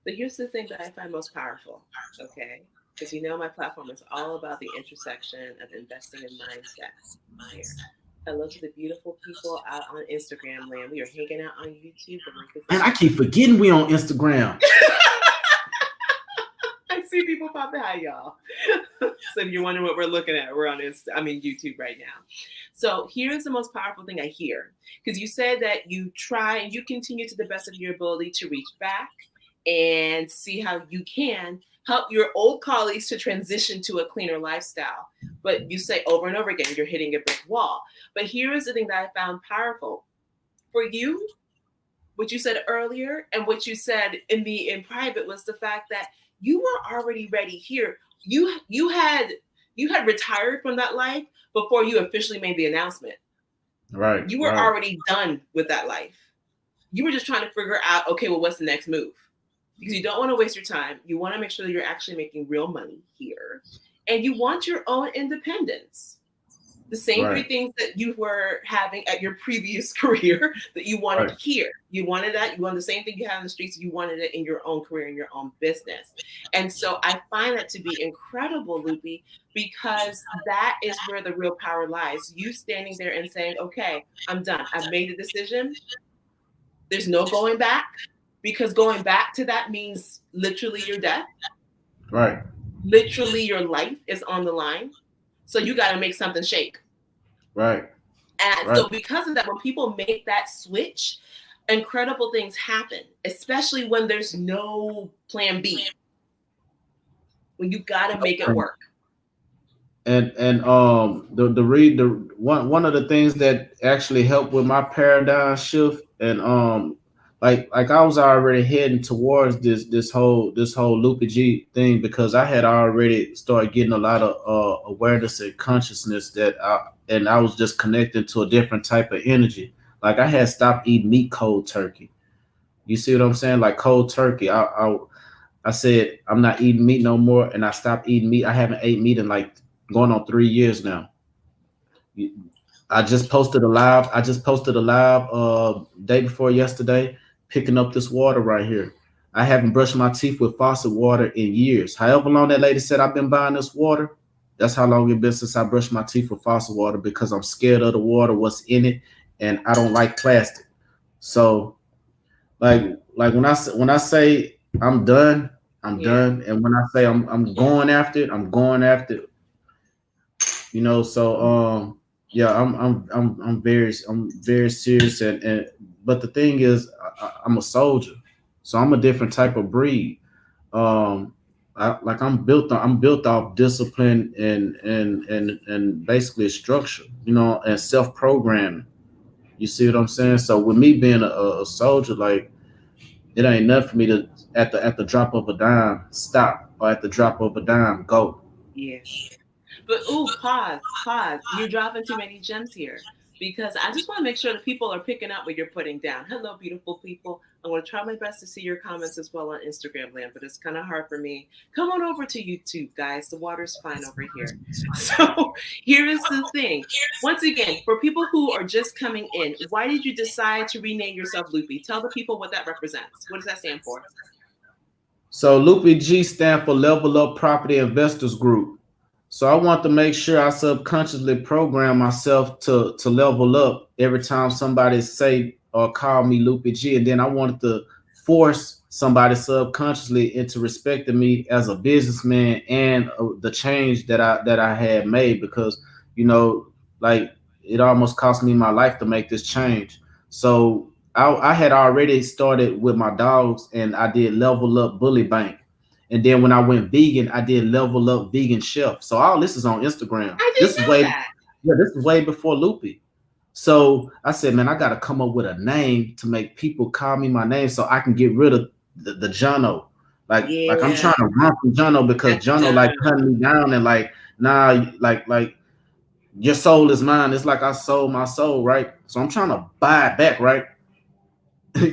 But here's the thing that I find most powerful, okay? Because my platform is all about the intersection of investing and mindset here. Hello to the beautiful people out on Instagram land. We are hanging out on YouTube. And I keep forgetting we on Instagram. I see people popping hi, y'all. So if you're wondering what we're looking at, we're on YouTube right now. So here's the most powerful thing I hear. Because you said that you try and you continue to the best of your ability to reach back and see how you can help your old colleagues to transition to a cleaner lifestyle. But you say over and over again, you're hitting a brick wall. But here is the thing that I found powerful. For you, what you said earlier and what you said in private was the fact that you were already ready here. You had retired from that life before you officially made the announcement. Right. You were already done with that life. You were just trying to figure out, okay, well, what's the next move? Because you don't want to waste your time. You want to make sure that you're actually making real money here. And you want your own independence. The same three things that you were having at your previous career that you wanted here. You wanted that. You wanted the same thing you had in the streets. You wanted it in your own career, in your own business. And so I find that to be incredible, Lupi, because that is where the real power lies. You standing there and saying, okay, I'm done. I've made a decision. There's no going back, because going back to that means literally your death. Right. Literally your life is on the line. So you got to make something shake. Right. And so because of that, when people make that switch, incredible things happen, especially when there's no plan B. When you got to make it work. And one of the things that actually helped with my paradigm shift, and like I was already heading towards this whole Lupi G thing, because I had already started getting a lot of awareness and consciousness that I was just connected to a different type of energy. Like I had stopped eating meat cold turkey. You see what I'm saying? Like cold turkey. I said I'm not eating meat no more, and I stopped eating meat. I haven't ate meat in like going on 3 years now. I just posted a live day before yesterday, picking up this water right here. I haven't brushed my teeth with faucet water in years. However long that lady said I've been buying this water, that's how long it's been since I brushed my teeth with faucet water, because I'm scared of the water, what's in it, and I don't like plastic. So like when I say I'm done, I'm done. And when I say I'm going after it, I'm going after it. So yeah, I'm very serious, and but the thing is, I'm a soldier, so I'm a different type of breed. I'm built off discipline and basically structure, and self-programming. You see what I'm saying? So with me being a soldier, like it ain't enough for me to at the drop of a dime stop, or at the drop of a dime go. Yeah. But pause. You're dropping too many gems here, because I just want to make sure that people are picking up what you're putting down. Hello, beautiful people. I'm going to try my best to see your comments as well on Instagram land, but it's kind of hard for me. Come on over to YouTube, guys. The water's fine over here. So here is the thing. Once again, for people who are just coming in, why did you decide to rename yourself Lupi? Tell the people what that represents. What does that stand for? So Lupi G stand for Level Up Property Investors Group. So I want to make sure I subconsciously program myself to level up every time somebody say or call me Lupi G, and then I wanted to force somebody subconsciously into respecting me as a businessman and the change that I had made, because you know, like, it almost cost me my life to make this change. So I had already started with my dogs, and I did level up Bully Bank. And then when I went vegan, I did level up vegan chef. So all this is on Instagram. I This didn't is know way that. Yeah, this is way before Loopy. So I said, man, I gotta come up with a name to make people call me my name so I can get rid of the Jono. Like I'm Yeah, trying to run from Jono because that's Jono like John. hunting me down and like, nah, like your soul is mine. It's like I sold my soul, right? So I'm trying to buy it back, right?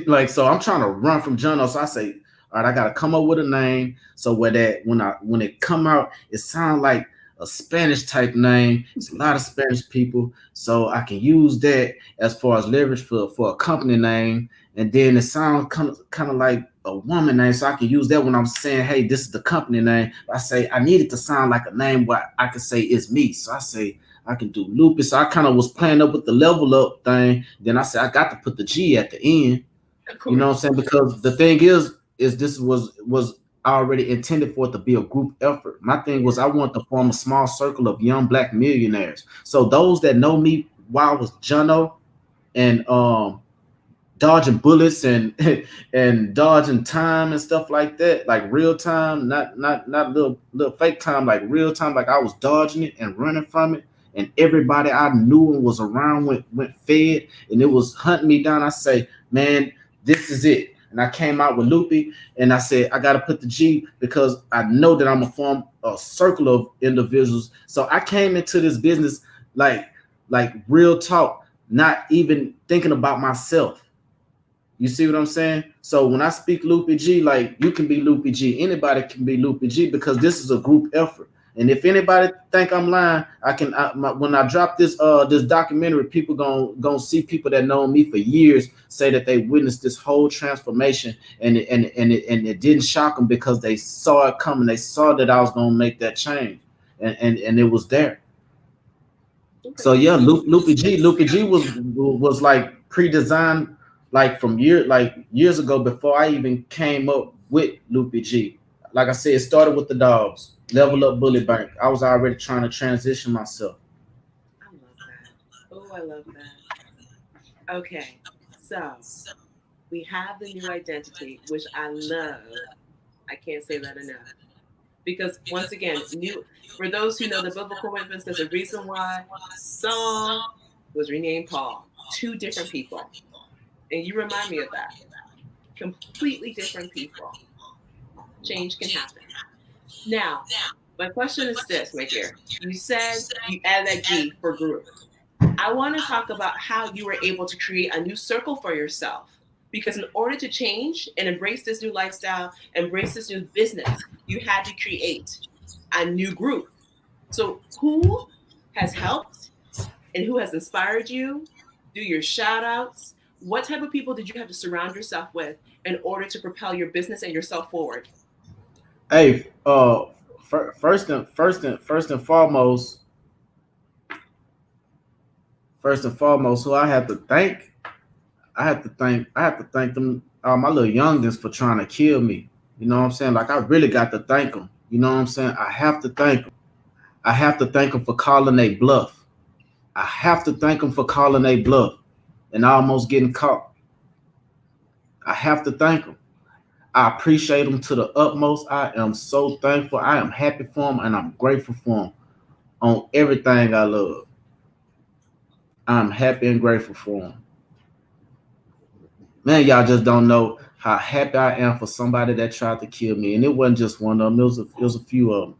Like, so I'm trying to run from Jono. So I say, all right, I gotta come up with a name so where that when it come out, it sounds like a Spanish type name. It's a lot of Spanish people, so I can use that as far as leverage for a company name. And then it sounds kind of like a woman name, so I can use that when I'm saying, hey, this is the company name. I say I need it to sound like a name where I can say it's me. So I say I can do Lupus. So I kind of was playing up with the level up thing. Then I said I got to put the G at the end. Of You know what I'm course. saying? Because the thing is this was already intended for it to be a group effort. My thing was I want to form a small circle of young black millionaires. So those that know me while I was Jono and dodging bullets and and dodging time and stuff like that, like real time, not little fake time, like real time, like I was dodging it and running from it, and everybody I knew and was around went fed, and it was hunting me down. I say, man, this is it. And I came out with Loopy, and I said I got to put the G because I know that I'm gonna form a circle of individuals. So I came into this business like real talk, not even thinking about myself. You see what I'm saying? So when I speak Lupi G, like, you can be Lupi G. Anybody can be Lupi G because this is a group effort. And if anybody think I'm lying, when I drop this documentary, people gonna see people that know me for years say that they witnessed this whole transformation, and it didn't shock them because they saw it coming. They saw that I was gonna make that change, and it was there. So Okay. yeah, Lupi G was like pre-designed, like from years ago before I even came up with Lupi G. Like I said, it started with the dogs, level up Bully Bank. I was already trying to transition myself. I love that. Oh, I love that. Okay. So we have the new identity, which I love. I can't say that enough. Because once again, new for those who know the biblical witness, there's a reason why Saul was renamed Paul. Two different people. And you remind me of that. Completely different people. Change can happen. Now, my question is this, my dear. You said you add that G for group. I want to talk about how you were able to create a new circle for yourself. Because in order to change and embrace this new lifestyle, embrace this new business, you had to create a new group. So, who has helped and who has inspired you? Do your shout outs. What type of people did you have to surround yourself with in order to propel your business and yourself forward? Hey, first and foremost, who I have to thank them, my little youngins, for trying to kill me. You know what I'm saying? Like, I really got to thank them. You know what I'm saying? I have to thank them. I have to thank them for calling a bluff. I have to thank them for calling a bluff and almost getting caught. I have to thank them. I appreciate them to the utmost. I am so thankful. I am happy for them and I'm grateful for them on everything I love. I'm happy and grateful for them. Man, y'all just don't know how happy I am for somebody that tried to kill me, and it wasn't just one of them. It was a few of them.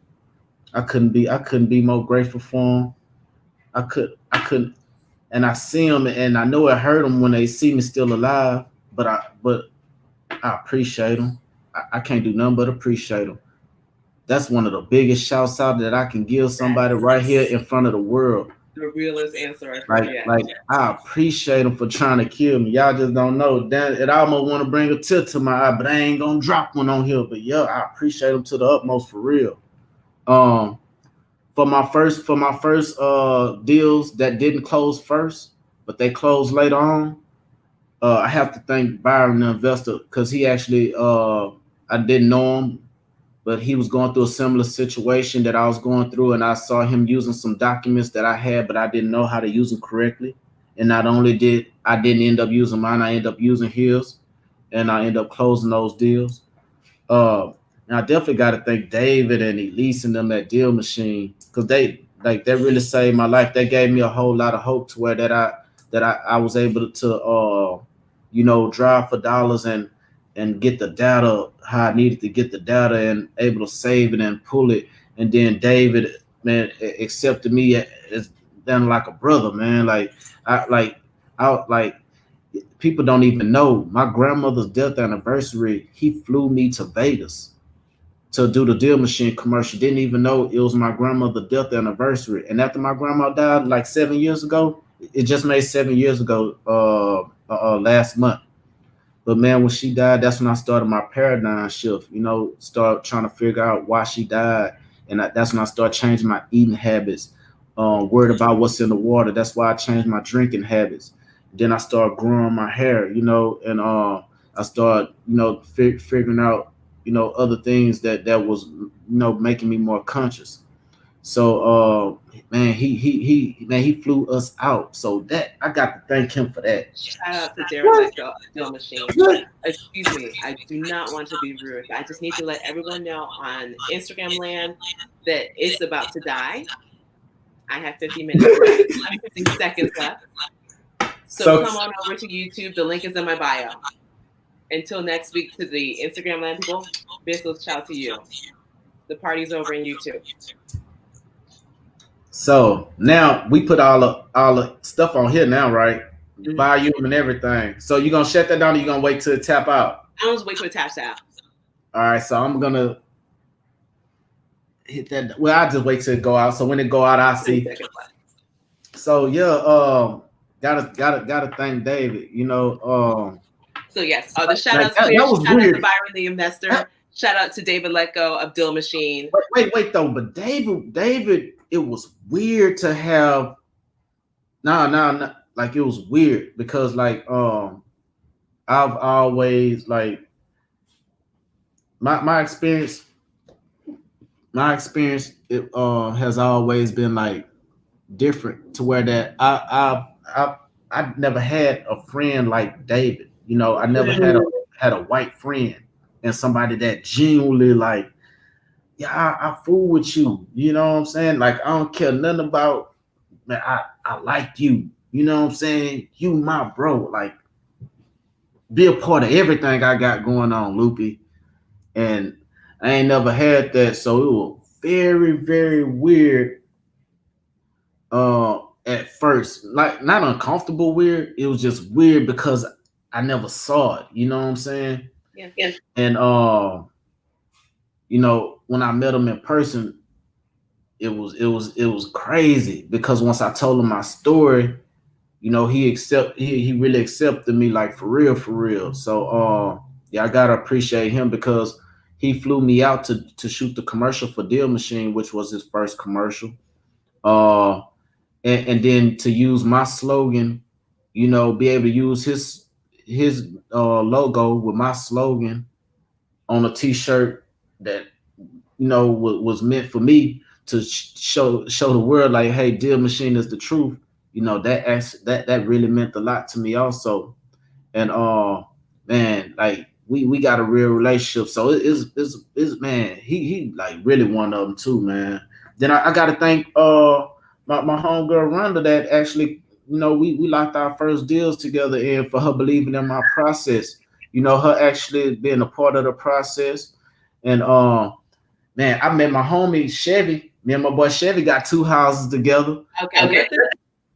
I couldn't be more grateful for them. I couldn't, and I see them, and I know it hurt them when they see me still alive. But I appreciate them. I can't do nothing but appreciate them. That's one of the biggest shouts out that I can give That somebody right here in front of the world. the realest answer I've heard Like, yet. like I appreciate them for trying to kill me. Y'all just don't know that it almost want to bring a tear to my eye, but I ain't gonna drop one on here. But yeah, I appreciate them to the utmost for real. Um, for my first deals that didn't close first, but they closed later on. I have to thank Byron the investor because he actually I didn't know him, but he was going through a similar situation that I was going through, and I saw him using some documents that I had, but I didn't know how to use them correctly. And not only didn't end up using mine, I ended up using his, and I ended up closing those deals. Uh, and I definitely got to thank David and Elise and them at Deal Machine because they really saved my life. They gave me a whole lot of hope to where that I was able to drive for dollars and get the data how I needed to get the data and able to save it and pull it. And then David, man, accepted me as then like a brother, man. I like like people don't even know my grandmother's death anniversary. He flew me to Vegas to do the Deal Machine commercial. Didn't even know it was my grandmother's death anniversary. And after my grandma died like 7 years ago, it just made 7 years ago last month. But man, when she died, that's when I started my paradigm shift. Start trying to figure out why she died, and that's when I started changing my eating habits. Worried about what's in the water. That's why I changed my drinking habits. Then I started growing my hair, and I started, figuring out, other things that was, making me more conscious. So, man, he flew us out. So that I got to thank him for that. Shout out to Derek Lecko, Deal Machine. Excuse me, I do not want to be rude, but I just need to let everyone know on Instagram land that it's about to die. I have 50 minutes left. I have 50 seconds left. So come on over to YouTube. The link is in my bio. Until next week to the Instagram land people, business shout to you. The party's over in YouTube. So now we put all the stuff on here now, right? Mm-hmm. Volume and everything. So you gonna shut that down or you gonna wait till it tap out? I'm just wait till it taps out. All right, so I'm gonna hit that. Well, I'll just wait till it go out. So when it go out, I'll see. So yeah, gotta thank David. So yes, the shout outs clear. Shout out to Byron the investor. Shout out to David Letgo of Deal Machine. Wait though, but David, it was weird to have. No, like it was weird because like I've always like my experience. My experience it has always been like different to where that I've never had a friend like David. I never had a white friend and somebody that genuinely like, yeah, I fool with you. You know what I'm saying? Like I don't care nothing about, man. I like you. You know what I'm saying? You my bro. Like be a part of everything I got going on, Lupi. And I ain't never had that, so it was very, very weird. At first, like not uncomfortable weird. It was just weird because I never saw it. You know what I'm saying? Yeah. And when I met him in person, it was crazy because once I told him my story, he really accepted me like for real. So yeah, I gotta appreciate him because he flew me out to shoot the commercial for Deal Machine, which was his first commercial. And then to use my slogan, be able to use his logo with my slogan on a T-shirt that was meant for me to show the world like, hey, Deal Machine is the truth. That really meant a lot to me also. And man, like we got a real relationship. So it's man, he like really one of them too, man. Then I gotta thank my homegirl Rhonda that actually, we locked our first deals together and for her believing in my process. Her actually being a part of the process. And man, I met my homie Chevy. Me and my boy Chevy got 2 houses together. Okay.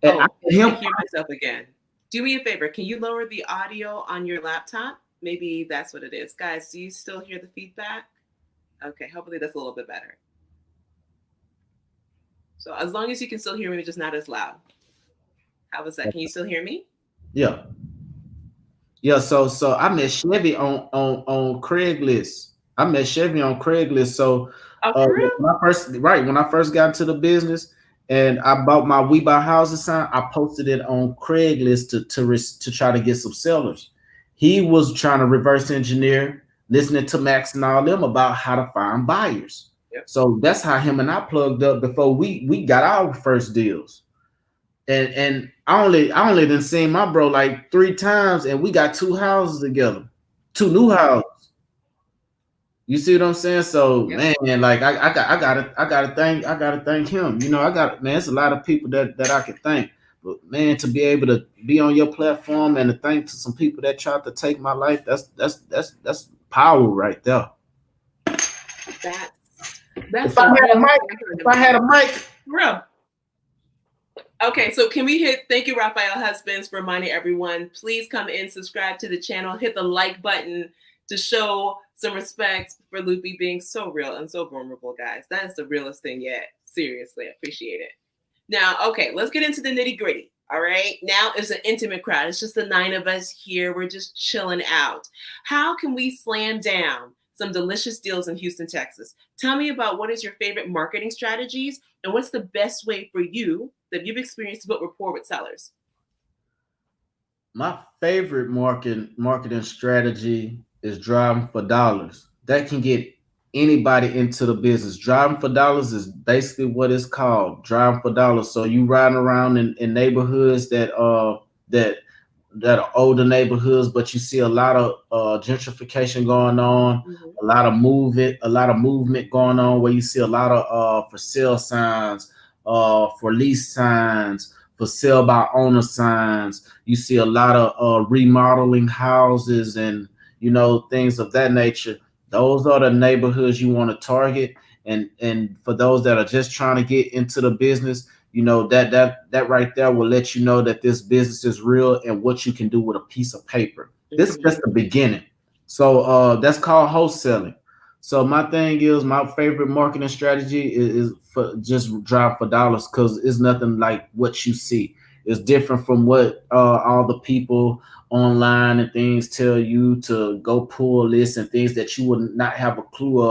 I hear myself again. Do me a favor. Can you lower the audio on your laptop? Maybe that's what it is. Guys, do you still hear the feedback? Okay, hopefully that's a little bit better. So as long as you can still hear me, just not as loud. How was that? Can you still hear me? Yeah. So I met Chevy on Craigslist. I met Chevy on Craigslist. So Oh, for real? when I first got into the business and I bought my We Buy Houses sign, I posted it on Craigslist to try to get some sellers. He was trying to reverse engineer, listening to Max and all them about how to find buyers. Yep. So that's how him and I plugged up before we got our first deals. And I only done seen my bro like 3 times, and we got 2 houses together, 2 new houses. You see what I'm saying? So Yep. man, like I gotta thank him. You know, I got man, it's a lot of people that I could thank. But man, to be able to be on your platform and to thank to some people that tried to take my life, that's power right there. That's If I the had a real mic, if I had a mic, real. Okay, so can we hit thank you, Raphael Husbands, for reminding everyone, please come in, subscribe to the channel, hit the like button to show some respect for Lupi being so real and so vulnerable, guys. That is the realest thing yet. Seriously, I appreciate it. Now, okay, let's get into the nitty gritty. All right, now it's an intimate crowd. It's just the 9 of us here. We're just chilling out. How can we slam down some delicious deals in Houston, Texas? Tell me about what is your favorite marketing strategies and what's the best way for you that you've experienced to build rapport with sellers? my favorite marketing strategy is driving for dollars. That can get anybody into the business. Driving for dollars is basically what it's called. Driving for dollars. So you riding around in neighborhoods that that are older neighborhoods, but you see a lot of gentrification going on, Mm-hmm. a lot of movement going on where you see a lot of for sale signs, for lease signs, for sale by owner signs. You see a lot of remodeling houses and things of that nature. Those are the neighborhoods you want to target. And for those that are just trying to get into the business, that right there will let you know that this business is real and what you can do with a piece of paper. This is just the beginning. So that's called wholesaling. So my thing is my favorite marketing strategy is for just drive for dollars because it's nothing like what you see. It's different from what all the people online and things tell you to go pull lists and things that you would not have a clue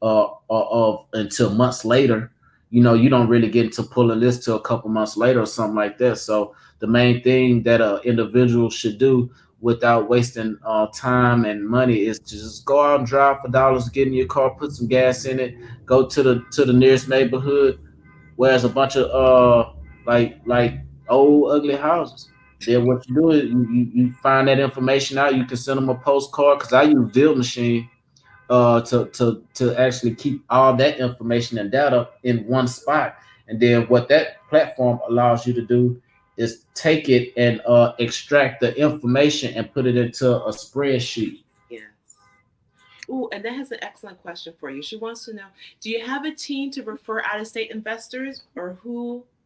of until months later. You don't really get into pull a list till a couple months later or something like that. So the main thing that an individual should do without wasting time and money is to just go out and drive for dollars, get in your car, put some gas in it, go to the nearest neighborhood where there's a bunch of like old ugly houses. Then what you do is you find that information out. You can send them a postcard because I use Deal Machine to actually keep all that information and data in one spot. And then what that platform allows you to do is take it and extract the information and put it into a spreadsheet. Yes. Oh, and that has an excellent question for you. She wants to know, do you have a team to refer out-of-state investors or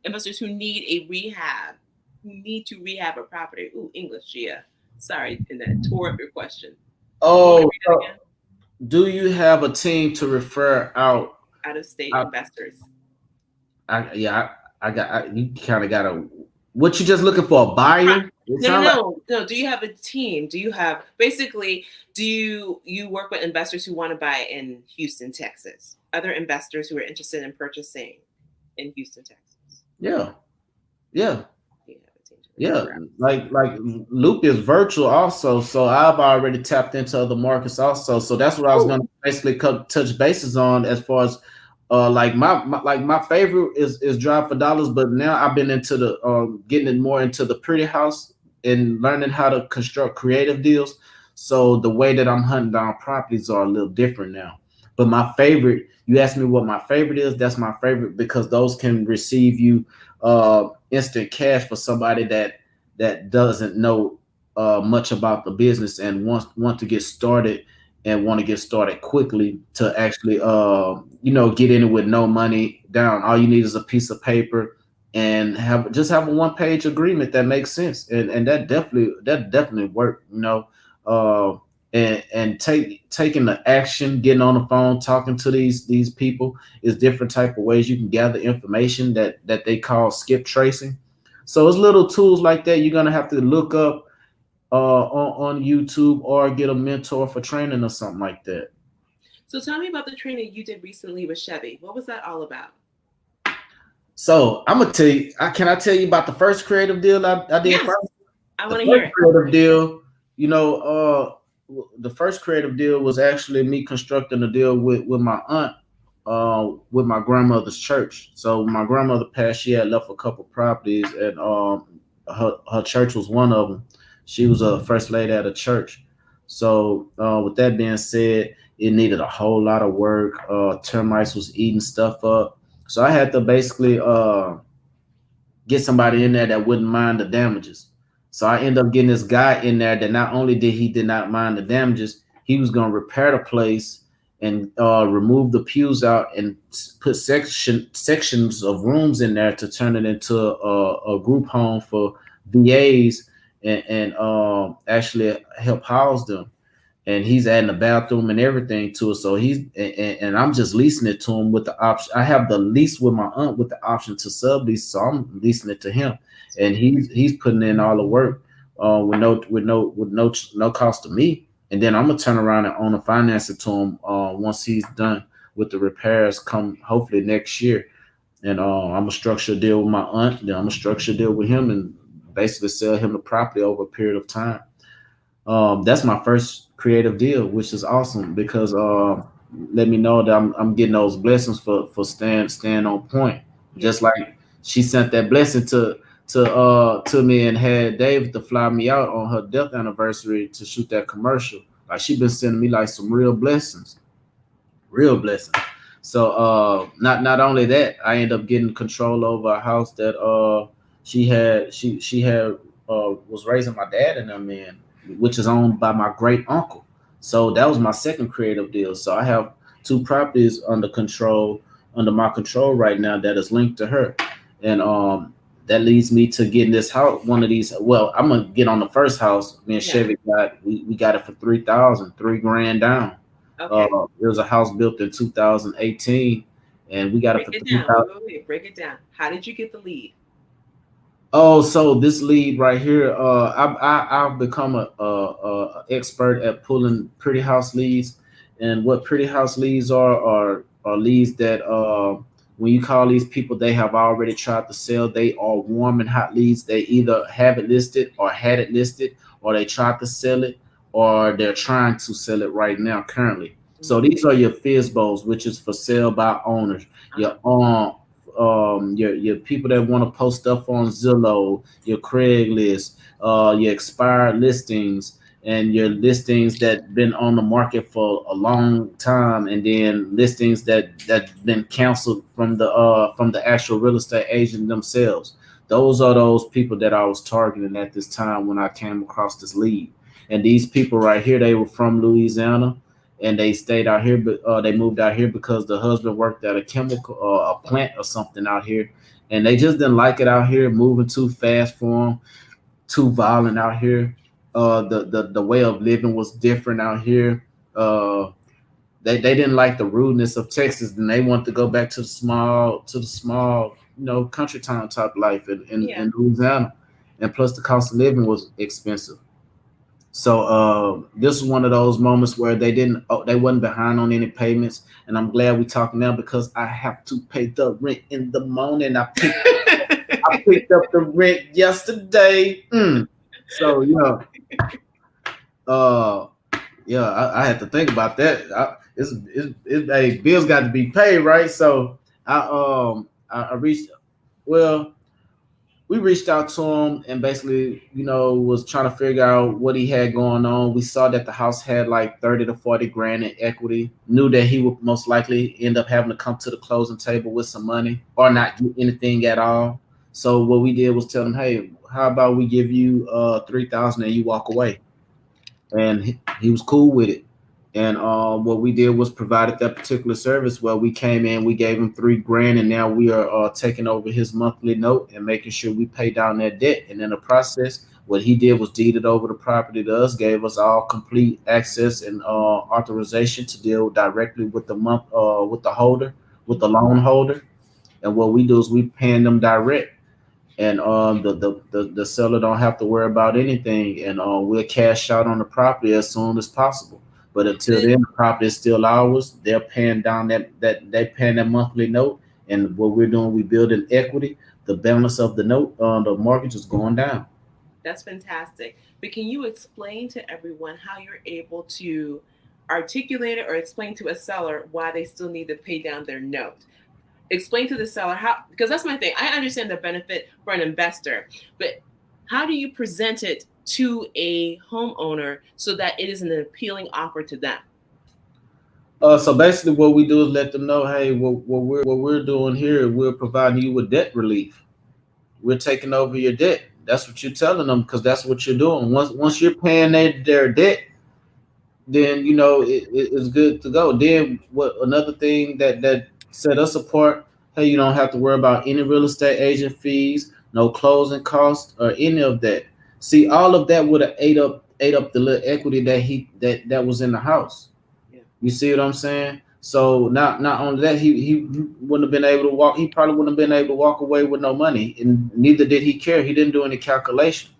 investors who need a rehab, who need to rehab a property? Ooh, English, Gia. Sorry, and that tore up your question. You want me to Oh, read that again? do you have a team to refer out? Out-of-state out investors. yeah, you kind of got to. What you just looking for a Right. buyer? It No, no, sounds like no. Do you have a team? Do you have basically? Do you work with investors who want to buy in Houston, Texas? Other investors who are interested in purchasing in Houston, Texas. yeah, yeah. Do you have a team to Yeah, refer out? like Loop is virtual also, so I've already tapped into other markets also. So that's what I was Ooh. gonna basically touch bases on as far as my favorite is Drive for Dollars, but now I've been into the getting it more into the pretty house and learning how to construct creative deals. So the way that I'm hunting down properties are a little different now. But my favorite, you asked me what my favorite is, that's my favorite because those can receive you instant cash for somebody that doesn't know much about the business and want to get started and want to get started quickly to actually get in it with no money down. All you need is a piece of paper and have a one-page agreement that makes sense, and that definitely worked. Uh, and taking the action, getting on the phone, talking to these people is different type of ways you can gather information that they call skip tracing. So it's little tools like that you're gonna have to look up on YouTube or get a mentor for training or something like that. So tell me about the training you did recently with Chevy. What was that all about? So I'm gonna tell you. Can I tell you about the first creative deal I did Yes, first? I The want to hear first it. creative deal, you know, the first creative deal was actually me constructing a deal with my aunt, with my grandmother's church. So my grandmother passed. She had left a couple properties, and her church was one of them. She was a first lady at a church. So with that being said, it needed a whole lot of work. Termites was eating stuff up. So I had to basically get somebody in there that wouldn't mind the damages. So I ended up getting this guy in there that not only did not mind the damages, he was going to repair the place and remove the pews out and put sections of rooms in there to turn it into a group home for VAs and actually help house them, and he's adding a bathroom and everything to it. So and I'm just leasing it to him with the option. I have the lease with my aunt with the option to sublease, so I'm leasing it to him, and he's putting in all the work with no cost to me. And then I'm gonna turn around and own a finance it to him once he's done with the repairs. Come hopefully next year, and I'm gonna structure a deal with my aunt. Then I'm gonna structure a deal with him and basically sell him the property over a period of time. That's my first creative deal, which is awesome because let me know that I'm getting those blessings for staying on point. Yeah. Just like she sent that blessing to me and had David to fly me out on her death anniversary to shoot that commercial. Like she been sending me like some real blessing. So not only that, I end up getting control over a house that she had was raising my dad and them in, which is owned by my great uncle. So that was my second creative deal. So I have two properties under my control right now that is linked to her, and that leads me to getting this house. One of these. Well, I'm gonna get on the first house. Me and Yeah. Chevy we got it for 3,000, 3 grand down. Okay. It was a house built in 2018, and we got it Break for it three down. Wait, thousand. wait, wait. Break it down. How did you get the lead? Oh, so this lead right here, I've become a expert at pulling pretty house leads, and what pretty house leads are leads that when you call these people, they have already tried to sell. They are warm and hot leads. They either have it listed or had it listed, or they tried to sell it, or they're trying to sell it right now currently. So Mm-hmm. these are your FISBOs, which is for sale by owners. Uh-huh. Your people that want to post stuff on Zillow, your Craigslist, your expired listings, and your listings that been on the market for a long time, and then listings that been canceled from the actual real estate agent themselves. Those are those people that I was targeting at this time when I came across this lead. And these people right here, they were from Louisiana, and they stayed out here, but they moved out here because the husband worked at a chemical a plant or something out here, and they just didn't like it out here, moving too fast for them, too violent out here. The way of living was different out here. Uh, they didn't like the rudeness of Texas, and they wanted to go back to the small country town type life Yeah. in Louisiana, and plus the cost of living was expensive. So this is one of those moments where they wasn't behind on any payments, and I'm glad we talking now because I have to pay the rent in the morning. I picked up the rent yesterday. So uh, I had to think about that. Hey, bills got to be paid, right? So I reached well. We reached out to him and basically, was trying to figure out what he had going on. We saw that the house had like 30 to 40 grand in equity. Knew that he would most likely end up having to come to the closing table with some money or not get anything at all. So what we did was tell him, hey, how about we give you 3,000 and you walk away? And he was cool with it. And what we did was provided that particular service where we came in, we gave him 3 grand, and now we are taking over his monthly note and making sure we pay down that debt. And in the process, what he did was deeded over the property to us, gave us all complete access and authorization to deal directly with with the holder, with the loan holder. And what we do is we paying them direct, and the seller don't have to worry about anything, and we'll cash out on the property as soon as possible. But until then, the property is still ours. They're paying down that they paying that monthly note, and what we're doing, we building equity. The balance of the note on the mortgage is going down. That's fantastic. But can you explain to everyone how you're able to articulate it or explain to a seller why they still need to pay down their note? Explain to the seller how, because that's my thing. I understand the benefit for an investor, but how do you present it to a homeowner so that it is an appealing offer to them? So basically, what we do is let them know, hey, what we're doing here, we're providing you with debt relief. We're taking over your debt. That's what you're telling them because that's what you're doing. Once you're paying their debt, then it's good to go. Then what? Another thing that set us apart. Hey, you don't have to worry about any real estate agent fees, no closing costs, or any of that. See, all of that would have ate up the little equity that was in the house. Yeah. You see what I'm saying? So not only that, he wouldn't have been able to walk. He probably wouldn't have been able to walk away with no money, and neither did he care. He didn't do any calculation,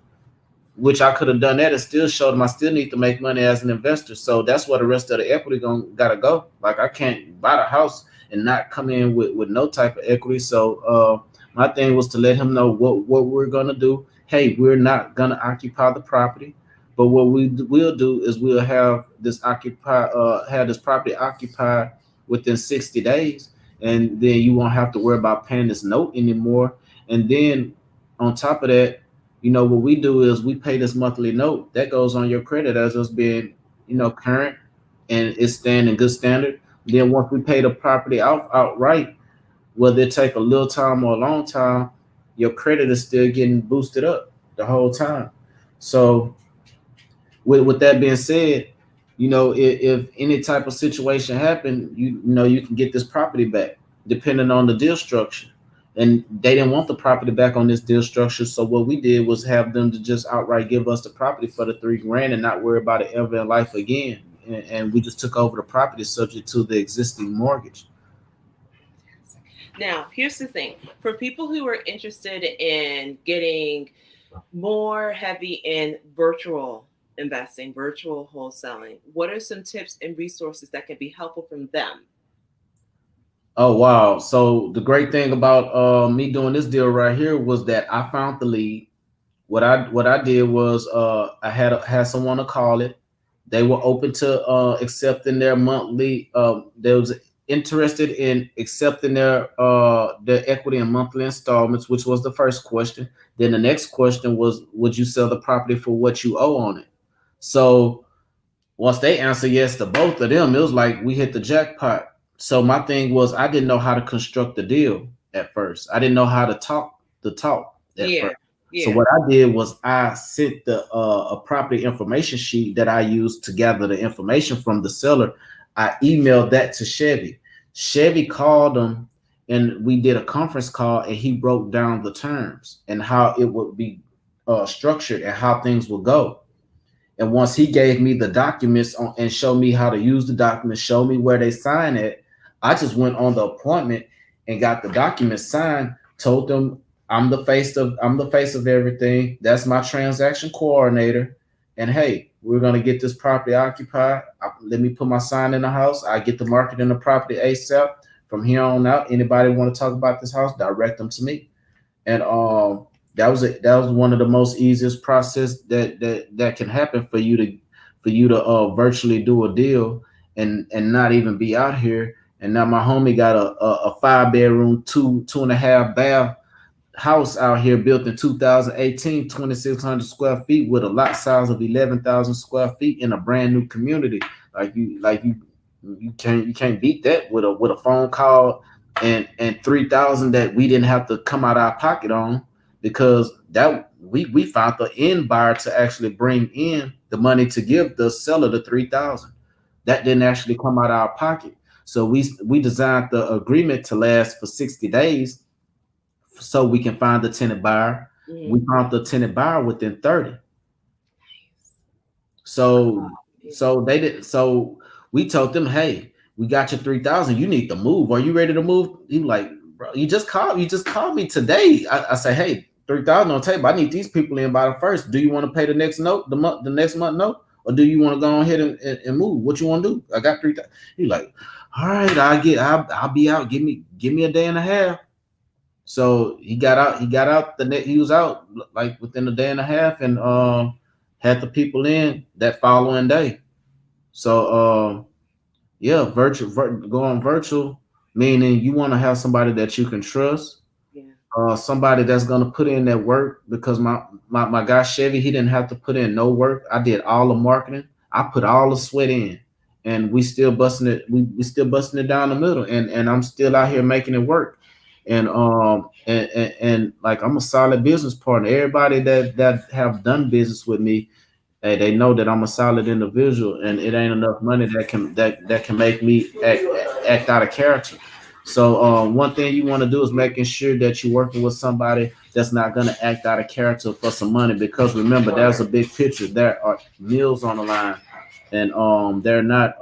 which I could have done that and still showed him I still need to make money as an investor. So that's where the rest of the equity gotta go. Like I can't buy the house and not come in with no type of equity. So my thing was to let him know what we're gonna do. Hey, we're not gonna occupy the property, but what we will do is we'll have this property occupied within 60 days, and then you won't have to worry about paying this note anymore. And then on top of that, what we do is we pay this monthly note that goes on your credit as us being, current and it's staying in good standard. Then once we pay the property outright, whether it take a little time or a long time, your credit is still getting boosted up the whole time. So with that being said, if any type of situation happen, you can get this property back depending on the deal structure. And they didn't want the property back on this deal structure, so what we did was have them to just outright give us the property for the 3 grand and not worry about it ever in life again. And we just took over the property subject to the existing mortgage. Now, here's the thing for people who are interested in getting more heavy in virtual investing, virtual wholesaling, what are some tips and resources that can be helpful from them? Oh wow! So the great thing about me doing this deal right here was that I found the lead. What I did was I had someone to call it. They were open to accepting their monthly. They was interested in accepting their equity in monthly installments, which was the first question. Then the next question was, would you sell the property for what you owe on it? So once they answer yes to both of them, it was like we hit the jackpot. So my thing was I didn't know how to construct the deal at first. I didn't know how to talk the talk at Yeah. first. So Yeah. what I did was I sent the a property information sheet that I used to gather the information from the seller. I emailed that to Chevy. Chevy called them and we did a conference call and he broke down the terms and how it would be structured and how things would go. And once he gave me the documents and showed me how to use the documents, showed me where they sign it, I just went on the appointment and got the documents signed. Told them I'm the face of everything. That's my transaction coordinator. And hey, we're gonna get this property occupied. Let me put my sign in the house. I get the market in the property ASAP. From here on out, anybody want to talk about this house, direct them to me. And that was one of the most easiest process that can happen for you to virtually do a deal and not even be out here. And now my homie got a 5 bedroom, two and a half bath house out here built in 2018, 2,600 square feet with a lot size of 11,000 square feet in a brand new community. You can't beat that with a phone call and 3,000 that we didn't have to come out of our pocket on because that we found the end buyer to actually bring in the money to give the seller the 3,000. That didn't actually come out of our pocket. So we designed the agreement to last for 60 days so we can find the tenant buyer. Mhm. We found the tenant buyer within 30. So they did. So we told them, hey, we got your 3,000. You need to move. Are you ready to move? He like, bro, you just called. You just called me today. I say, hey, 3,000 on table. I need these people in by the first. Do you want to pay the next note, the next month note, or do you want to go ahead and move? What you want to do? I got 3,000. He's like, all right, I'll be out. Give me a day and a half. So he got out. He got out the net. He was out like within a day and a half, and had the people in that following day. So yeah, going virtual, meaning you want to have somebody that you can trust, Yeah. somebody that's gonna put in that work. Because my guy Chevy, he didn't have to put in no work. I did all the marketing. I put all the sweat in, and we still busting it. We still busting it down the middle, and I'm still out here making it work. And like I'm a solid business partner. Everybody that have done business with me, hey, they know that I'm a solid individual, and it ain't enough money that can make me act out of character. So one thing you want to do is making sure that you're working with somebody that's not going to act out of character for some money. Because remember, there's a big picture. There are meals on the line, and they're not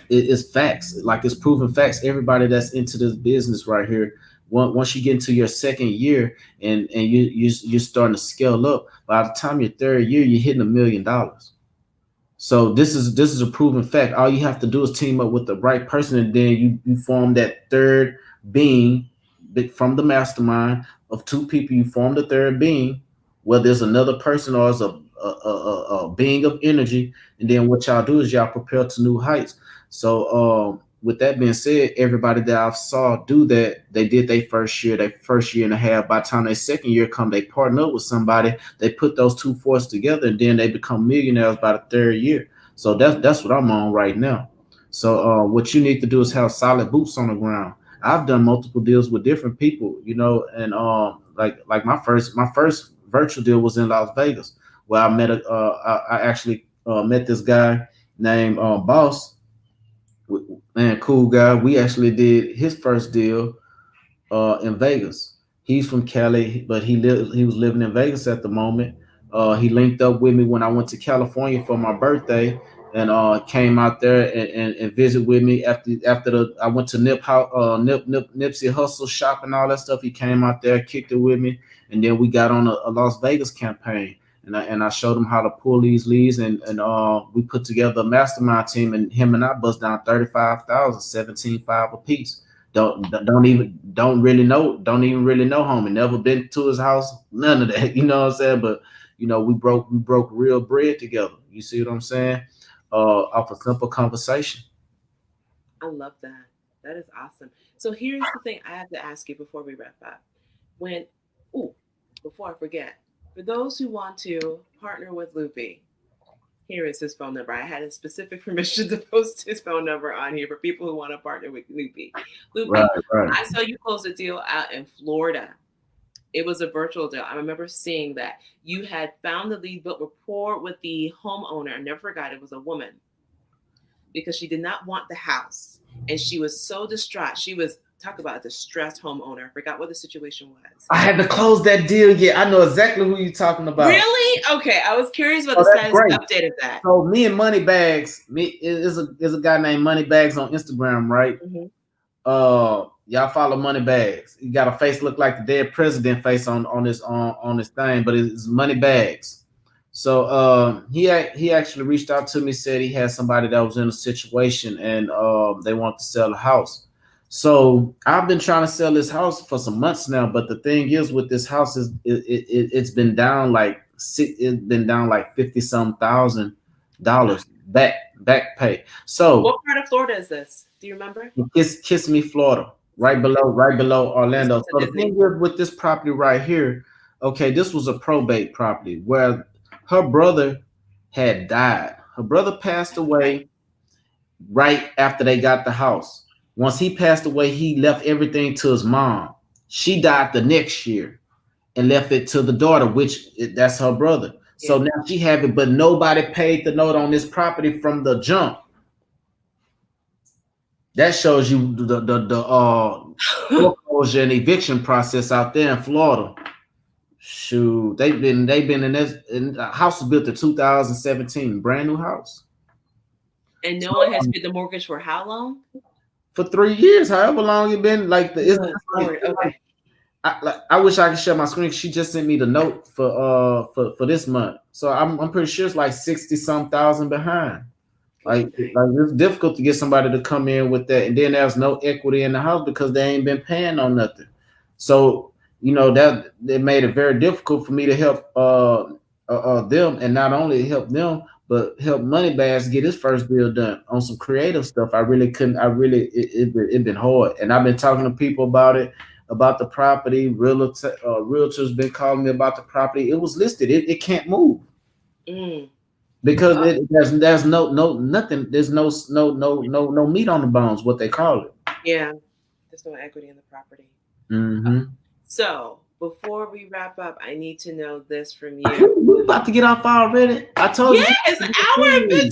it's facts. Like, it's proven facts. Everybody that's into this business right here, once you get into your second year, and you're starting to scale up, by the time your third year, you're hitting $1 million. So this is a proven fact. All you have to do is team up with the right person, and then you form that third being from the mastermind of two people. You form the third being, whether there's another person or as a being of energy, and then what y'all do is y'all prepare to new heights. So with that being said, everybody that I saw do that, they did their first year and a half. By the time their second year come, they partner up with somebody. They put those two forces together, and then they become millionaires by the third year. So that's what I'm on right now. So what you need to do is have solid boots on the ground. I've done multiple deals with different people, and like my first virtual deal was in Las Vegas, where I actually met this guy named Boss. Man, cool guy. We actually did his first deal in Vegas. He's from Cali, but he was living in Vegas at the moment. He linked up with me when I went to California for my birthday, and came out there and visit with me after I went to Nipsey Hustle shop and all that stuff. He came out there, kicked it with me, and then we got on a Las Vegas campaign. And I showed him how to pull these leads, and we put together a mastermind team, and him and I bust down 35,000, 17,500 a piece. Don't even really know homie. Never been to his house, none of that. You know what I'm saying? But we broke real bread together. You see what I'm saying? Off a simple conversation. I love that. That is awesome. So here's the thing I have to ask you before we wrap up. When, oh, before I forget, for those who want to partner with Lupi, here is his phone number. I had a specific permission to post his phone number on here for people who want to partner with Lupi. Right, Lupi, right. I saw you close a deal out in Florida. It was a virtual deal. I remember seeing that. You had found the lead, built rapport with the homeowner. I never forgot, it was a woman, because she did not want the house. And she was so distraught. She was, talk about a distressed homeowner. I forgot what the situation was. I had to close that deal. Yeah, I know exactly who you're talking about. Really? Okay. I was curious about the that's status great. update of that. So me and Moneybags, is a guy named Moneybags on Instagram, right? Mhm. Y'all follow Moneybags. He got a face look like the dead president face on this thing, but it's Moneybags. So he actually reached out to me, said he had somebody that was in a situation, and they want to sell a house. So I've been trying to sell this house for some months now, but the thing is with this house is it's been down like it's been down like 50 some $1,000 back pay. So What part of Florida is this? Do you remember? Kissimmee, Florida, right below Orlando. So the thing is with this property right here, okay, this was a probate property where her brother had died. Her brother passed away right after they got the house. Once he passed away, he left everything to his mom. She died the next year and left it to the daughter, which that's her brother. So now she have it, but nobody paid the note on this property from the jump. That shows you the foreclosure and eviction process out there in Florida. Shoot, they've been in this. And the house was built in 2017, brand new house. And no one has paid the mortgage for how long? For 3 years, however long it been. Like okay. I wish I could share my screen. She just sent me the note for this month, so I'm pretty sure it's like 60 some thousand behind. Like it's difficult to get somebody to come in with that, and then there's no equity in the house because they ain't been paying on nothing. So that it made it very difficult for me to help them, and not only help them but help Moneybags get his first deal done on some creative stuff. I really couldn't. I really it been hard, and I've been talking to people about it, about the property. Realtors been calling me about the property. It was listed. It can't move. Because there's no nothing. There's no meat on the bones. What they call it. Yeah, there's no equity in the property. Mm-hmm. So before we wrap up, I need to know this from you. We about to get off already. I told you. Yes, hour and 15.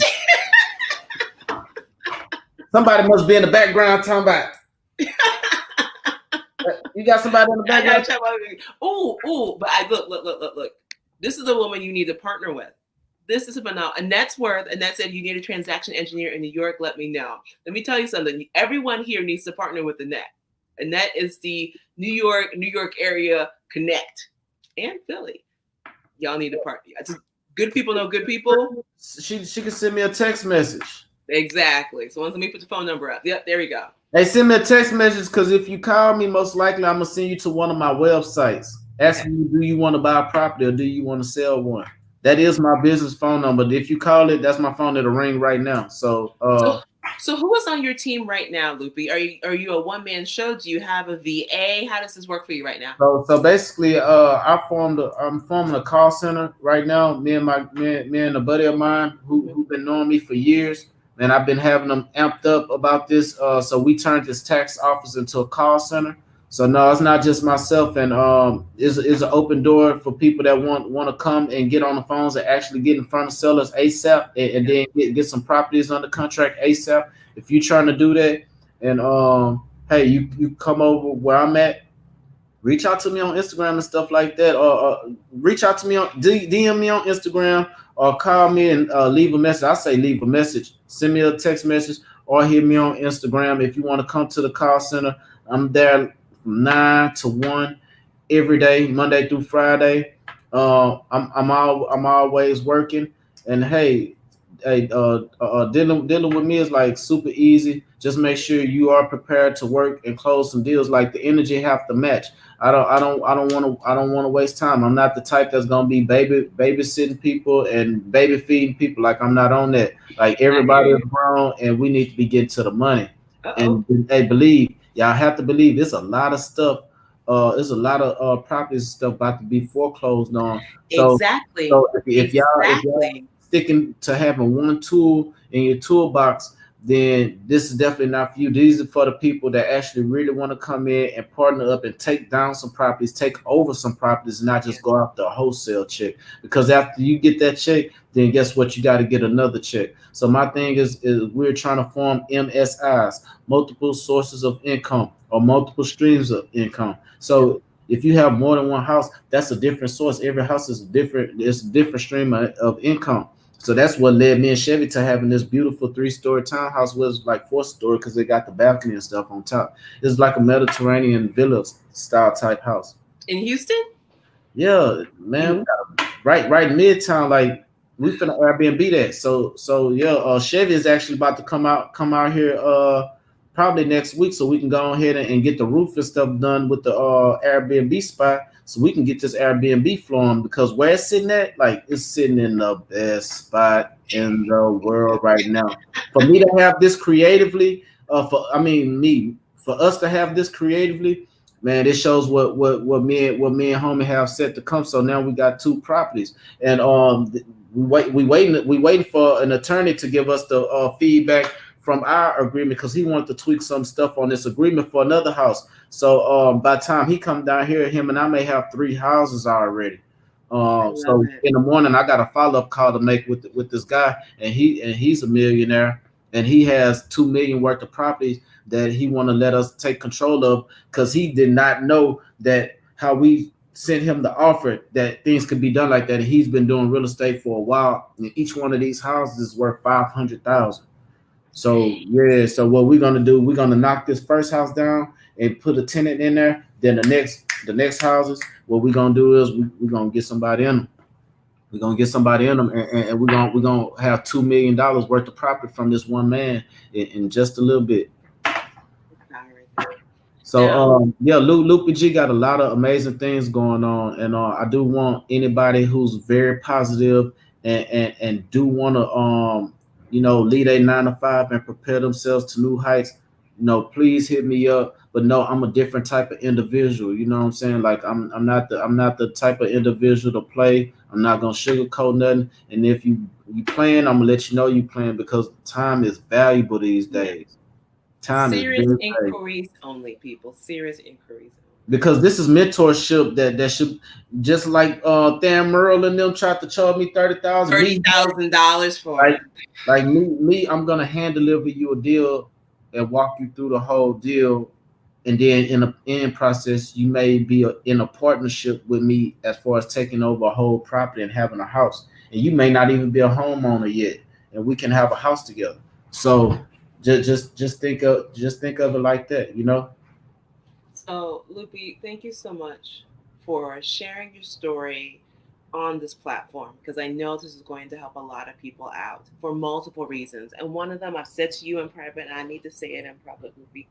Somebody must be in the background talking about. You got somebody in the background. Ooh, but look. This is the woman you need to partner with. This is phenomenal. Annette's worth. Annette said you need a transaction engineer in New York. Let me know. Let me tell you something. Everyone here needs to partner with Annette. Annette is the New York area connect, and Philly. Y'all need to partner. Good people know good people. She can send me a text message. Exactly. So let me put the phone number up. Yep, there we go. Hey, send me a text message because if you call me, most likely I'm gonna send you to one of my websites. Asking you, do you want to buy a property or do you want to sell one? That is my business phone number. If you call it, that's my phone that'll ring right now. So who is on your team right now, Lupi? Are you a one-man show? Do you have a VA? How does this work for you right now? So basically, I'm forming a call center right now. Me and a buddy of mine who've been knowing me for years, and I've been having them amped up about this. So we turned this tax office into a call center. So no, it's not just myself, and is an open door for people that want to come and get on the phones and actually get in front of sellers ASAP, and then get some properties under contract ASAP. If you're trying to do that, and hey, you come over where I'm at, reach out to me on Instagram and stuff like that, or reach out to me on DM me on Instagram, or call me and leave a message. I say leave a message, send me a text message, or hit me on Instagram if you want to come to the call center. I'm there from 9 to 1 every day, Monday through Friday. I'm always working, and hey, dealing with me is like super easy. Just make sure you are prepared to work and close some deals. Like the energy have to match. I don't want to waste time. I'm not the type that's gonna be babysitting people and baby feeding people. Like I'm not on that. Like everybody is grown, and we need to be getting to the money. And they believe. Y'all have to believe there's a lot of stuff. There's a lot of properties stuff about to be foreclosed on. So, exactly. So if y'all sticking to having one tool in your toolbox, then this is definitely not for you. These are for the people that actually really want to come in and partner up and take down some properties, take over some properties, and not just go after a wholesale check. Because after you get that check, then guess what? You got to get another check. So my thing is we're trying to form MSIs, multiple sources of income or multiple streams of income. So if you have more than one house, that's a different source. Every house is different. It's a different stream of income. So that's what led me and Chevy to having this beautiful 3-story townhouse. Was like 4-story because they got the balcony and stuff on top. It's like a Mediterranean villa style type house. In Houston? Yeah, man. Right in Midtown. Like we finna Airbnb that. So yeah, Chevy is actually about to come out here probably next week, so we can go ahead and get the roof and stuff done with the Airbnb spot, so we can get this Airbnb flowing. Because where it's sitting at, like it's sitting in the best spot in the world right now. For me to have this creatively, for us to have this creatively, man, it shows what me and homie have set to come. So now we got 2 properties, and we waiting for an attorney to give us the feedback from our agreement, because he wanted to tweak some stuff on this agreement for another house. So by the time he come down here, him and I may have 3 houses already. So in the morning, I got a follow-up call to make with this guy, and he's a millionaire, and he has $2 million worth of properties that he want to let us take control of, because he did not know that how we sent him the offer that things could be done like that. And he's been doing real estate for a while, and each one of these houses is worth $500,000. So so what we're gonna do, we're gonna knock this first house down and put a tenant in there. Then the next the next houses, what we're gonna do is we're gonna get somebody in them. We're gonna get somebody in them, and we're gonna have $2 million worth of profit from this one man in just a little bit. Power right there. So Now, yeah, Lupi G got a lot of amazing things going on, and I do want anybody who's very positive and do want to lead a 9 to 5 and prepare themselves to new heights. Please hit me up. But no, I'm a different type of individual. You know what I'm saying? Like I'm not the type of individual to play. I'm not gonna sugarcoat nothing. And if you playing, I'm gonna let you know you playing because time is valuable these yeah, days. Time is serious very valuable. inquiries only, people. Serious inquiries only. Because this is mentorship that should just like Dan Merle and them tried to charge me 30,000. $30,000 for Like it. me, I'm gonna hand deliver you a deal and walk you through the whole deal, and then in the end process, you may be in a partnership with me as far as taking over a whole property and having a house, and you may not even be a homeowner yet, and we can have a house together. So just think of it like that. So, Lupi, thank you so much for sharing your story on this platform because I know this is going to help a lot of people out for multiple reasons. And one of them I've said to you in private, and I need to say it in public, Lupi.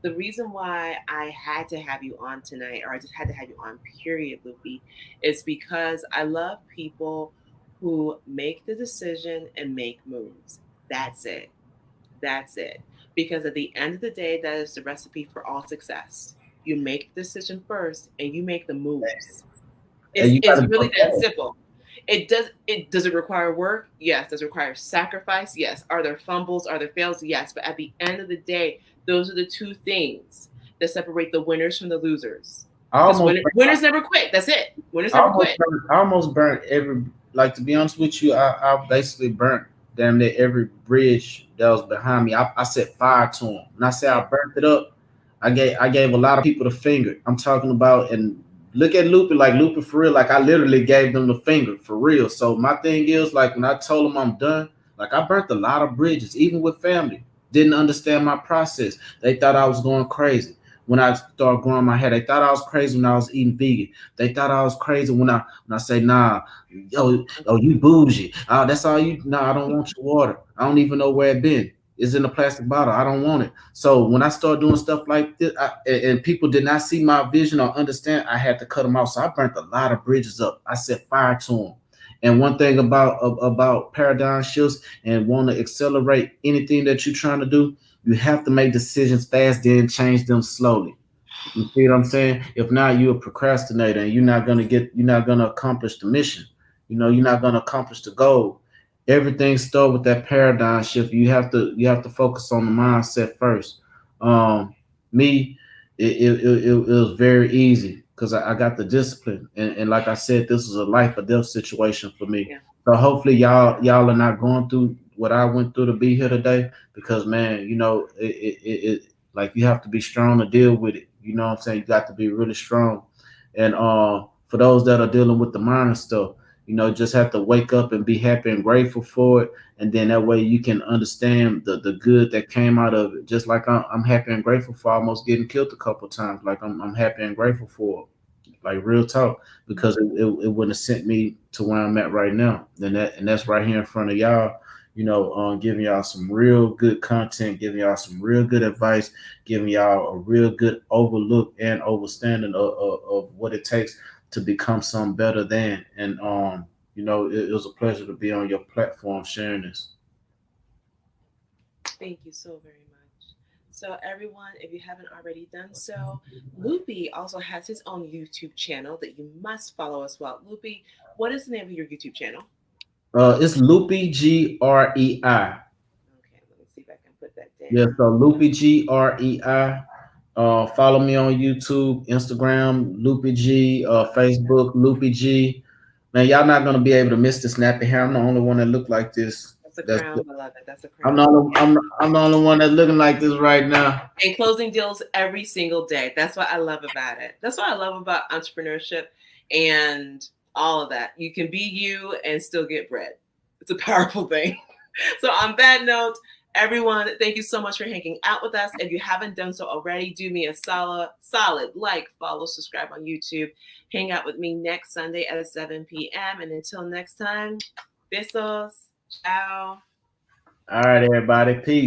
The reason why I had to have you on tonight, or I just had to have you on, period, Lupi, is because I love people who make the decision and make moves. That's it. That's it. Because at the end of the day, that is the recipe for all success. You make the decision first and you make the moves. And you It's gotta really go that fast. simple. It require work? Yes. Does it require sacrifice? Yes. Are there fumbles? Are there fails? Yes. But at the end of the day, those are the two things that separate the winners from the losers. I Because almost winners never quit. That's it. Winners I never almost quit. burnt, I almost burnt every, like, to be honest with you, I basically burnt damn near every bridge that was behind me. I set fire to them. And I said I Yeah. burnt it up. I gave a lot of people the finger. I'm talking about, and look at Lupe, like Lupe for real. Like I literally gave them the finger for real. So my thing is, like, when I told them I'm done, like I burnt a lot of bridges, even with family. Didn't understand my process. They thought I was going crazy. When I started growing my hair, they thought I was crazy when I was eating vegan. They thought I was crazy when I say, nah, yo, you bougie. That's all you. Nah, I don't want your water. I don't even know where it been. It's in a plastic bottle. I don't want it. So when I started doing stuff like this, and people did not see my vision or understand, I had to cut them off. So I burnt a lot of bridges up. I set fire to them. And one thing about paradigm shifts and want to accelerate anything that you're trying to do, you have to make decisions fast, then change them slowly. You see what I'm saying? If not, you're a procrastinator and you're not gonna accomplish the mission. You're not gonna accomplish the goal. Everything starts with that paradigm shift. You have to focus on the mindset first. Me, it was very easy because I got the discipline. And like I said, this was a life or death situation for me. Yeah. So hopefully y'all are not going through what I went through to be here today because man, it like you have to be strong to deal with it. You know what I'm saying? You got to be really strong. And for those that are dealing with the minor stuff, just have to wake up and be happy and grateful for it. And then that way you can understand the good that came out of it. Just like I'm happy and grateful for almost getting killed a couple times. Like I'm happy and grateful for it. Like real talk, because it wouldn't have sent me to where I'm at right now. And that's right here in front of y'all, giving y'all some real good content, giving y'all some real good advice, giving y'all a real good overlook and understanding of what it takes to become something better than. And it was a pleasure to be on your platform sharing this. Thank you so very much. So, everyone, if you haven't already done so, Lupi also has his own YouTube channel that you must follow as well. Lupi, what is the name of your YouTube channel? It's Lupi Grei. Okay, let me see if I can put that Yeah, down. so Lupi Grei. Follow me on YouTube, Instagram, Lupi G, Facebook, Lupi G. Man, y'all not gonna be able to miss the snappy hair. I'm the only one that look like this. That's a That's crown, beloved. That's a I'm crown. the only, I'm the only one that's looking like this right now. And closing deals every single day. That's what I love about it. That's what I love about entrepreneurship and all of that. You can be you and still get bread. It's a powerful thing. So, on that note, Everyone, thank you so much for hanging out with us. If you haven't done so already, do me a solid like, follow, subscribe on YouTube. Hang out with me next Sunday at 7 p.m. And until next time, besos. Ciao. All right, everybody. Peace.